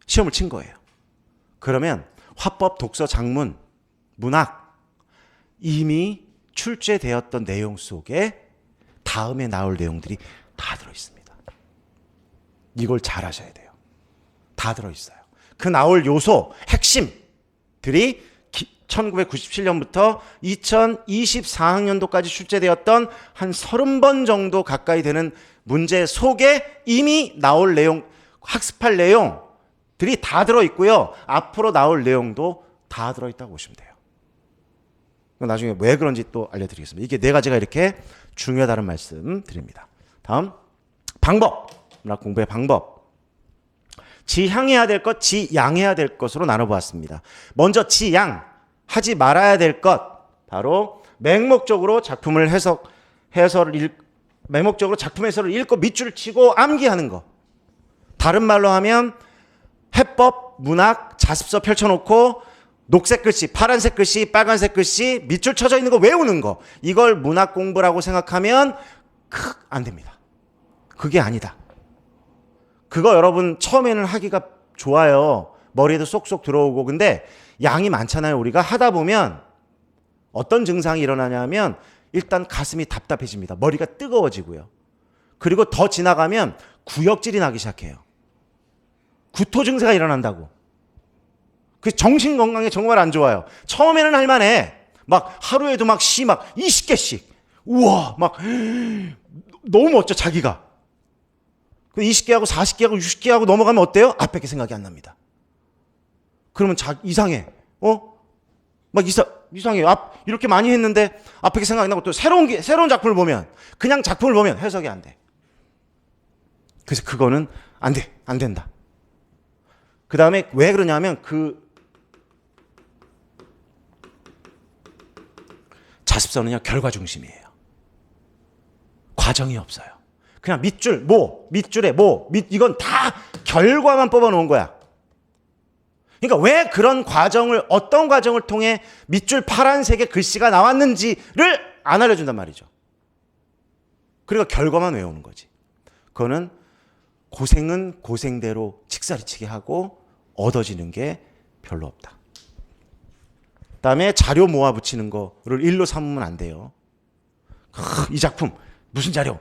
시험을 친 거예요. 그러면 화법, 독서, 작문, 문학 이미 출제되었던 내용 속에 다음에 나올 내용들이 다 들어있습니다. 이걸 잘 하셔야 돼요. 다 들어있어요. 그 나올 요소, 핵심들이 1997년부터 2024학년도까지 출제되었던 한 30번 정도 가까이 되는 문제 속에 이미 나올 내용, 학습할 내용들이 다 들어있고요. 앞으로 나올 내용도 다 들어있다고 보시면 돼요. 나중에 왜 그런지 또 알려드리겠습니다. 이게 4가지가 이렇게 중요하다는 말씀 드립니다. 다음, 방법. 문학 공부의 방법. 지향해야 될 것, 지양해야 될 것으로 나눠보았습니다. 먼저 지양, 하지 말아야 될 것. 바로 맹목적으로 작품을 맹목적으로 작품 해설을 읽고 밑줄을 치고 암기하는 것. 다른 말로 하면 해법, 문학, 자습서 펼쳐놓고 녹색 글씨, 파란색 글씨, 빨간색 글씨 밑줄 쳐져 있는 거 외우는 거. 이걸 문학 공부라고 생각하면 안 됩니다. 그게 아니다. 그거 여러분 처음에는 하기가 좋아요. 머리에도 쏙쏙 들어오고. 근데 양이 많잖아요. 우리가 하다 보면 어떤 증상이 일어나냐면 일단 가슴이 답답해집니다. 머리가 뜨거워지고요. 그리고 더 지나가면 구역질이 나기 시작해요. 구토 증세가 일어난다고. 그 정신 건강에 정말 안 좋아요. 처음에는 할만해. 막 하루에도 막 20개씩. 우와, 막 너무 멋져 자기가. 20개하고 40개하고 60개하고 넘어가면 어때요? 앞에 게 생각이 안 납니다. 그러면 이상해. 막 이상해요. 이렇게 많이 했는데 앞에 게 생각이 나고 또 새로운 작품을 보면 그냥 작품을 보면 해석이 안 돼. 그래서 그거는 안 돼. 안 된다. 그 다음에 왜 그러냐면 자습서는요, 결과 중심이에요. 과정이 없어요. 그냥 밑줄에 이건 다 결과만 뽑아 놓은 거야. 그러니까 왜 그런 어떤 과정을 통해 밑줄 파란색의 글씨가 나왔는지를 안 알려준단 말이죠. 그러니까 결과만 외우는 거지. 그거는 고생은 고생대로 직사리치게 하고 얻어지는 게 별로 없다. 그다음에 자료 모아 붙이는 거를 일로 삼으면 안 돼요. 이 작품 무슨 자료?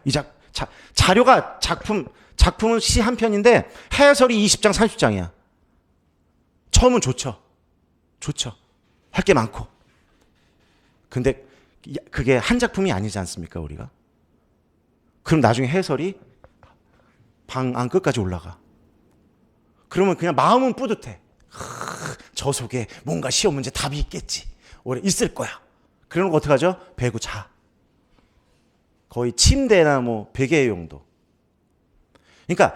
자료가 작품은 시 한 편인데 해설이 20장 30장이야. 처음은 좋죠. 할 게 많고. 근데 그게 한 작품이 아니지 않습니까, 우리가? 그럼 나중에 해설이 방 안 끝까지 올라가. 그러면 그냥 마음은 뿌듯해. 저 속에 뭔가 시험 문제 답이 있겠지. 오래 있을 거야. 그러는 거 어떡하죠? 배고 자. 거의 침대나 뭐 베개 용도. 그러니까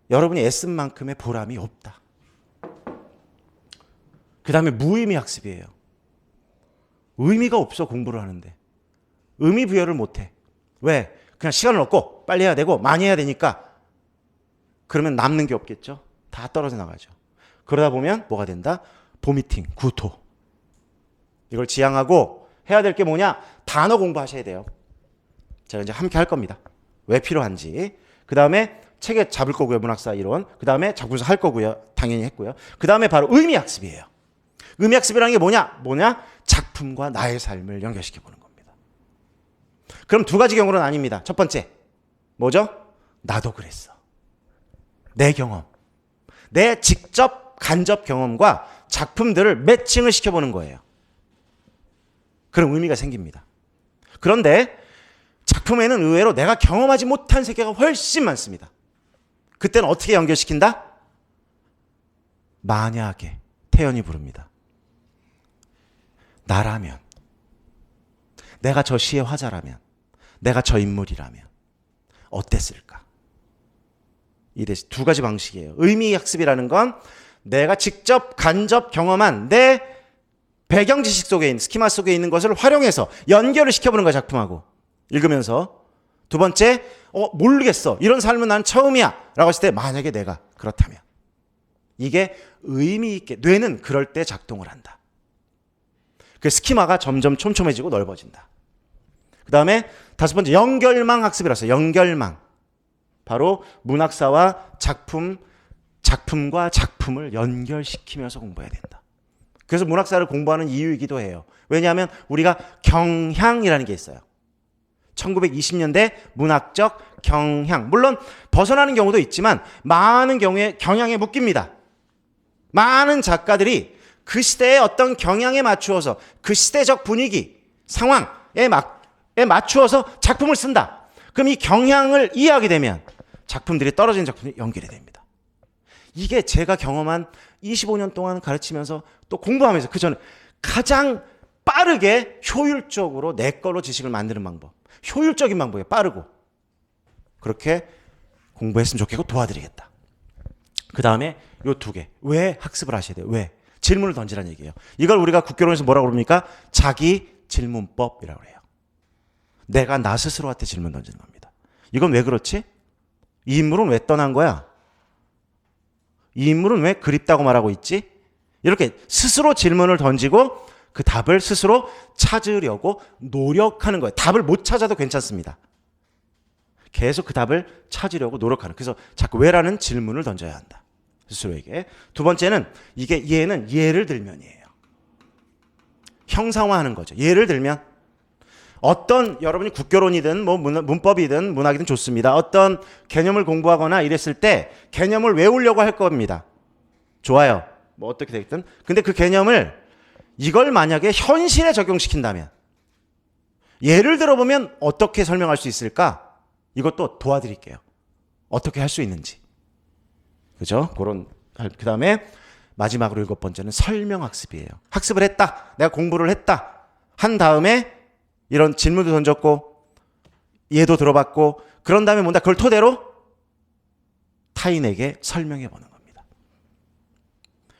여러분이 애쓴 만큼의 보람이 없다. 그 다음에 무의미 학습이에요. 의미가 없어 공부를 하는데. 의미 부여를 못해. 왜? 그냥 시간을 얻고 빨리 해야 되고 많이 해야 되니까. 그러면 남는 게 없겠죠. 다 떨어져 나가죠. 그러다 보면 뭐가 된다? 보미팅, 구토. 이걸 지향하고 해야 될 게 뭐냐? 단어 공부하셔야 돼요. 제가 이제 함께 할 겁니다. 왜 필요한지. 그 다음에 책에 잡을 거고요. 문학사 이론. 그 다음에 작품에서 할 거고요. 당연히 했고요. 그 다음에 바로 의미학습이에요. 의미학습이라는 게 뭐냐? 작품과 나의 삶을 연결시켜보는 겁니다. 그럼 두 가지 경우는 아닙니다. 첫 번째, 뭐죠? 나도 그랬어. 내 경험. 내 직접 간접 경험과 작품들을 매칭을 시켜보는 거예요. 그런 의미가 생깁니다. 그런데 작품에는 의외로 내가 경험하지 못한 세계가 훨씬 많습니다. 그때는 어떻게 연결시킨다? 만약에 태연이 부릅니다. 나라면, 내가 저 시의 화자라면, 내가 저 인물이라면 어땠을까? 이 두 가지 방식이에요. 의미학습이라는 건 내가 직접 간접 경험한 내 배경 지식 속에 있는, 스키마 속에 있는 것을 활용해서 연결을 시켜보는 거야, 작품하고. 읽으면서. 두 번째, 모르겠어. 이런 삶은 난 처음이야. 라고 했을 때, 만약에 내가 그렇다면. 이게 의미 있게, 뇌는 그럴 때 작동을 한다. 그 스키마가 점점 촘촘해지고 넓어진다. 그 다음에 다섯 번째, 연결망 학습이라서 연결망. 바로 문학사와 작품과 작품을 연결시키면서 공부해야 된다. 그래서 문학사를 공부하는 이유이기도 해요. 왜냐하면 우리가 경향이라는 게 있어요. 1920년대 문학적 경향. 물론 벗어나는 경우도 있지만 많은 경우에 경향에 묶입니다. 많은 작가들이 그 시대의 어떤 경향에 맞추어서 그 시대적 분위기, 상황에 맞추어서 작품을 쓴다. 그럼 이 경향을 이해하게 되면 작품들이 떨어지는 작품이 연결이 됩니다. 이게 제가 경험한 25년 동안 가르치면서 또 공부하면서 그 전에 가장 빠르게 효율적으로 내 걸로 지식을 만드는 방법. 효율적인 방법이에요. 빠르고. 그렇게 공부했으면 좋겠고 도와드리겠다. 그 다음에 요 두 개. 왜 학습을 하셔야 돼요? 왜? 질문을 던지라는 얘기예요. 이걸 우리가 국교론에서 뭐라고 그럽니까? 자기 질문법이라고 해요. 내가 나 스스로한테 질문 던지는 겁니다. 이건 왜 그렇지? 이 인물은 왜 떠난 거야? 이 인물은 왜 그립다고 말하고 있지? 이렇게 스스로 질문을 던지고 그 답을 스스로 찾으려고 노력하는 거예요. 답을 못 찾아도 괜찮습니다. 계속 그 답을 찾으려고 노력하는. 그래서 자꾸 왜라는 질문을 던져야 한다. 스스로에게. 두 번째는 얘는 예를 들면이에요. 형상화하는 거죠. 예를 들면 어떤 여러분이 국교론이든 뭐 문법이든 문학이든 좋습니다. 어떤 개념을 공부하거나 이랬을 때 개념을 외우려고 할 겁니다. 좋아요. 뭐 어떻게 되겠든. 근데 그 개념을 이걸 만약에 현실에 적용시킨다면 예를 들어보면 어떻게 설명할 수 있을까? 이것도 도와드릴게요. 어떻게 할 수 있는지. 그죠? 그 다음에 마지막으로 7번째는 설명학습이에요. 학습을 했다. 내가 공부를 했다. 한 다음에 이런 질문도 던졌고 예도 들어봤고 그런 다음에 뭔가 그걸 토대로 타인에게 설명해 보는 겁니다.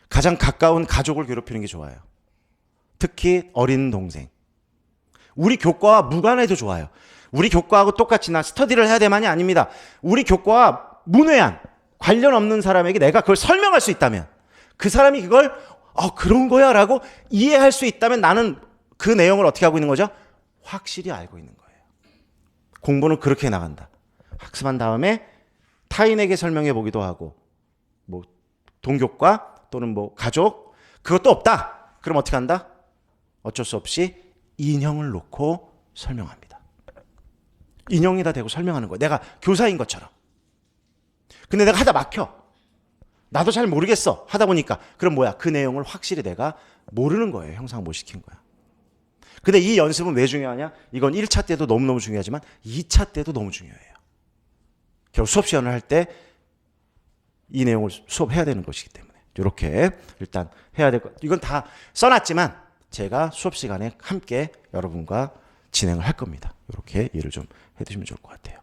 가장 가까운 가족을 괴롭히는 게 좋아요. 특히 어린 동생. 우리 교과와 무관해도 좋아요. 우리 교과하고 똑같이 나 스터디를 해야 되만이 아닙니다. 우리 교과와 문외한 관련 없는 사람에게 내가 그걸 설명할 수 있다면 그 사람이 그걸 그런 거야 라고 이해할 수 있다면 나는 그 내용을 어떻게 하고 있는 거죠? 확실히 알고 있는 거예요. 공부는 그렇게 나간다. 학습한 다음에 타인에게 설명해 보기도 하고 뭐 동교과 또는 뭐 가족 그것도 없다. 그럼 어떻게 한다? 어쩔 수 없이 인형을 놓고 설명합니다. 인형에다 대고 설명하는 거예요. 내가 교사인 것처럼. 근데 내가 하다 막혀. 나도 잘 모르겠어. 하다 보니까. 그럼 뭐야? 그 내용을 확실히 내가 모르는 거예요. 형상 못 시킨 거야. 근데 이 연습은 왜 중요하냐? 이건 1차 때도 너무너무 중요하지만 2차 때도 너무 중요해요. 결국 수업 시간을 할 때 이 내용을 수업해야 되는 것이기 때문에 이렇게 일단 해야 될 것. 이건 다 써놨지만 제가 수업 시간에 함께 여러분과 진행을 할 겁니다. 이렇게 이해를 좀 해두시면 좋을 것 같아요.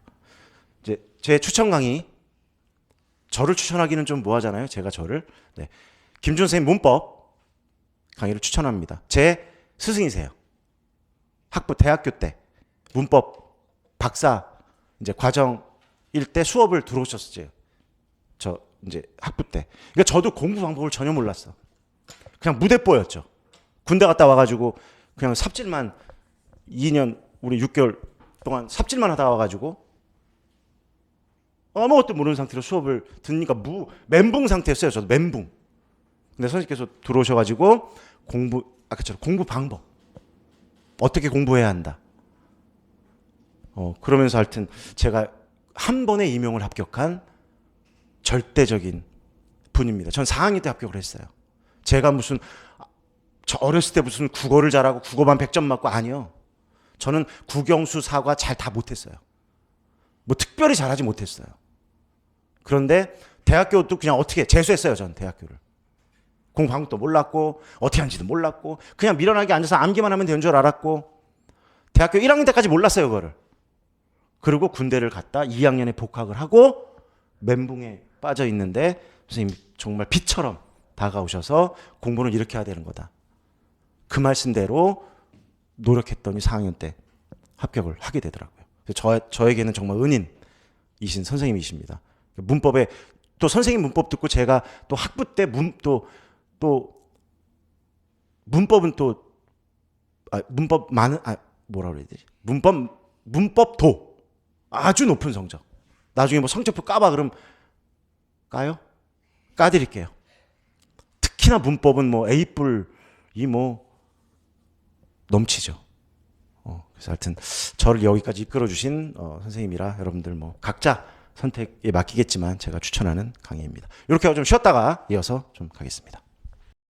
이제 제 추천 강의 저를 추천하기는 좀 뭐하잖아요. 제가 저를 김준 선생님 문법 강의를 추천합니다. 제 스승이세요. 대학교 때 문법 박사 이제 과정일 때 수업을 들어오셨어요. 저 이제 학부 때. 그러니까 저도 공부 방법을 전혀 몰랐어. 그냥 무대뽀였죠. 군대 갔다 와가지고 그냥 삽질만 2년 우리 6개월 동안 삽질만 하다 와가지고 아무것도 모르는 상태로 수업을 듣으니까 멘붕 상태였어요. 저도 멘붕. 근데 선생님께서 들어오셔가지고 아까처럼 공부 방법 어떻게 공부해야 한다. 그러면서 하여튼 제가 한 번에 임용을 합격한 절대적인 분입니다. 전 4학년 때 합격을 했어요. 제가 저 어렸을 때 무슨 국어를 잘하고 국어만 100점 맞고 아니요. 저는 국영수 사과 잘 다 못했어요. 뭐 특별히 잘하지 못했어요. 그런데 대학교도 그냥 어떻게 재수했어요. 전 대학교를. 공부 방법도 몰랐고 어떻게 하는지도 몰랐고 그냥 미련하게 앉아서 암기만 하면 되는 줄 알았고 대학교 1학년 때까지 몰랐어요. 그거를. 그리고 군대를 갔다 2학년에 복학을 하고 멘붕에 빠져 있는데 선생님 정말 빛처럼 다가오셔서 공부는 이렇게 해야 되는 거다. 그 말씀대로 노력했더니 4학년 때 합격을 하게 되더라고요. 저에게는 정말 은인이신 선생님이십니다. 문법에 또 선생님 문법 듣고 제가 또 학부 때 문법은 뭐라 그래야 되지? 문법도 아주 높은 성적. 나중에 뭐 성적표 까봐 그럼 까요? 까드릴게요. 특히나 문법은 뭐 A뿔이 뭐 넘치죠. 그래서 하여튼 저를 여기까지 이끌어주신 선생님이라 여러분들 뭐 각자 선택에 맡기겠지만 제가 추천하는 강의입니다. 이렇게 좀 쉬었다가 이어서 좀 가겠습니다.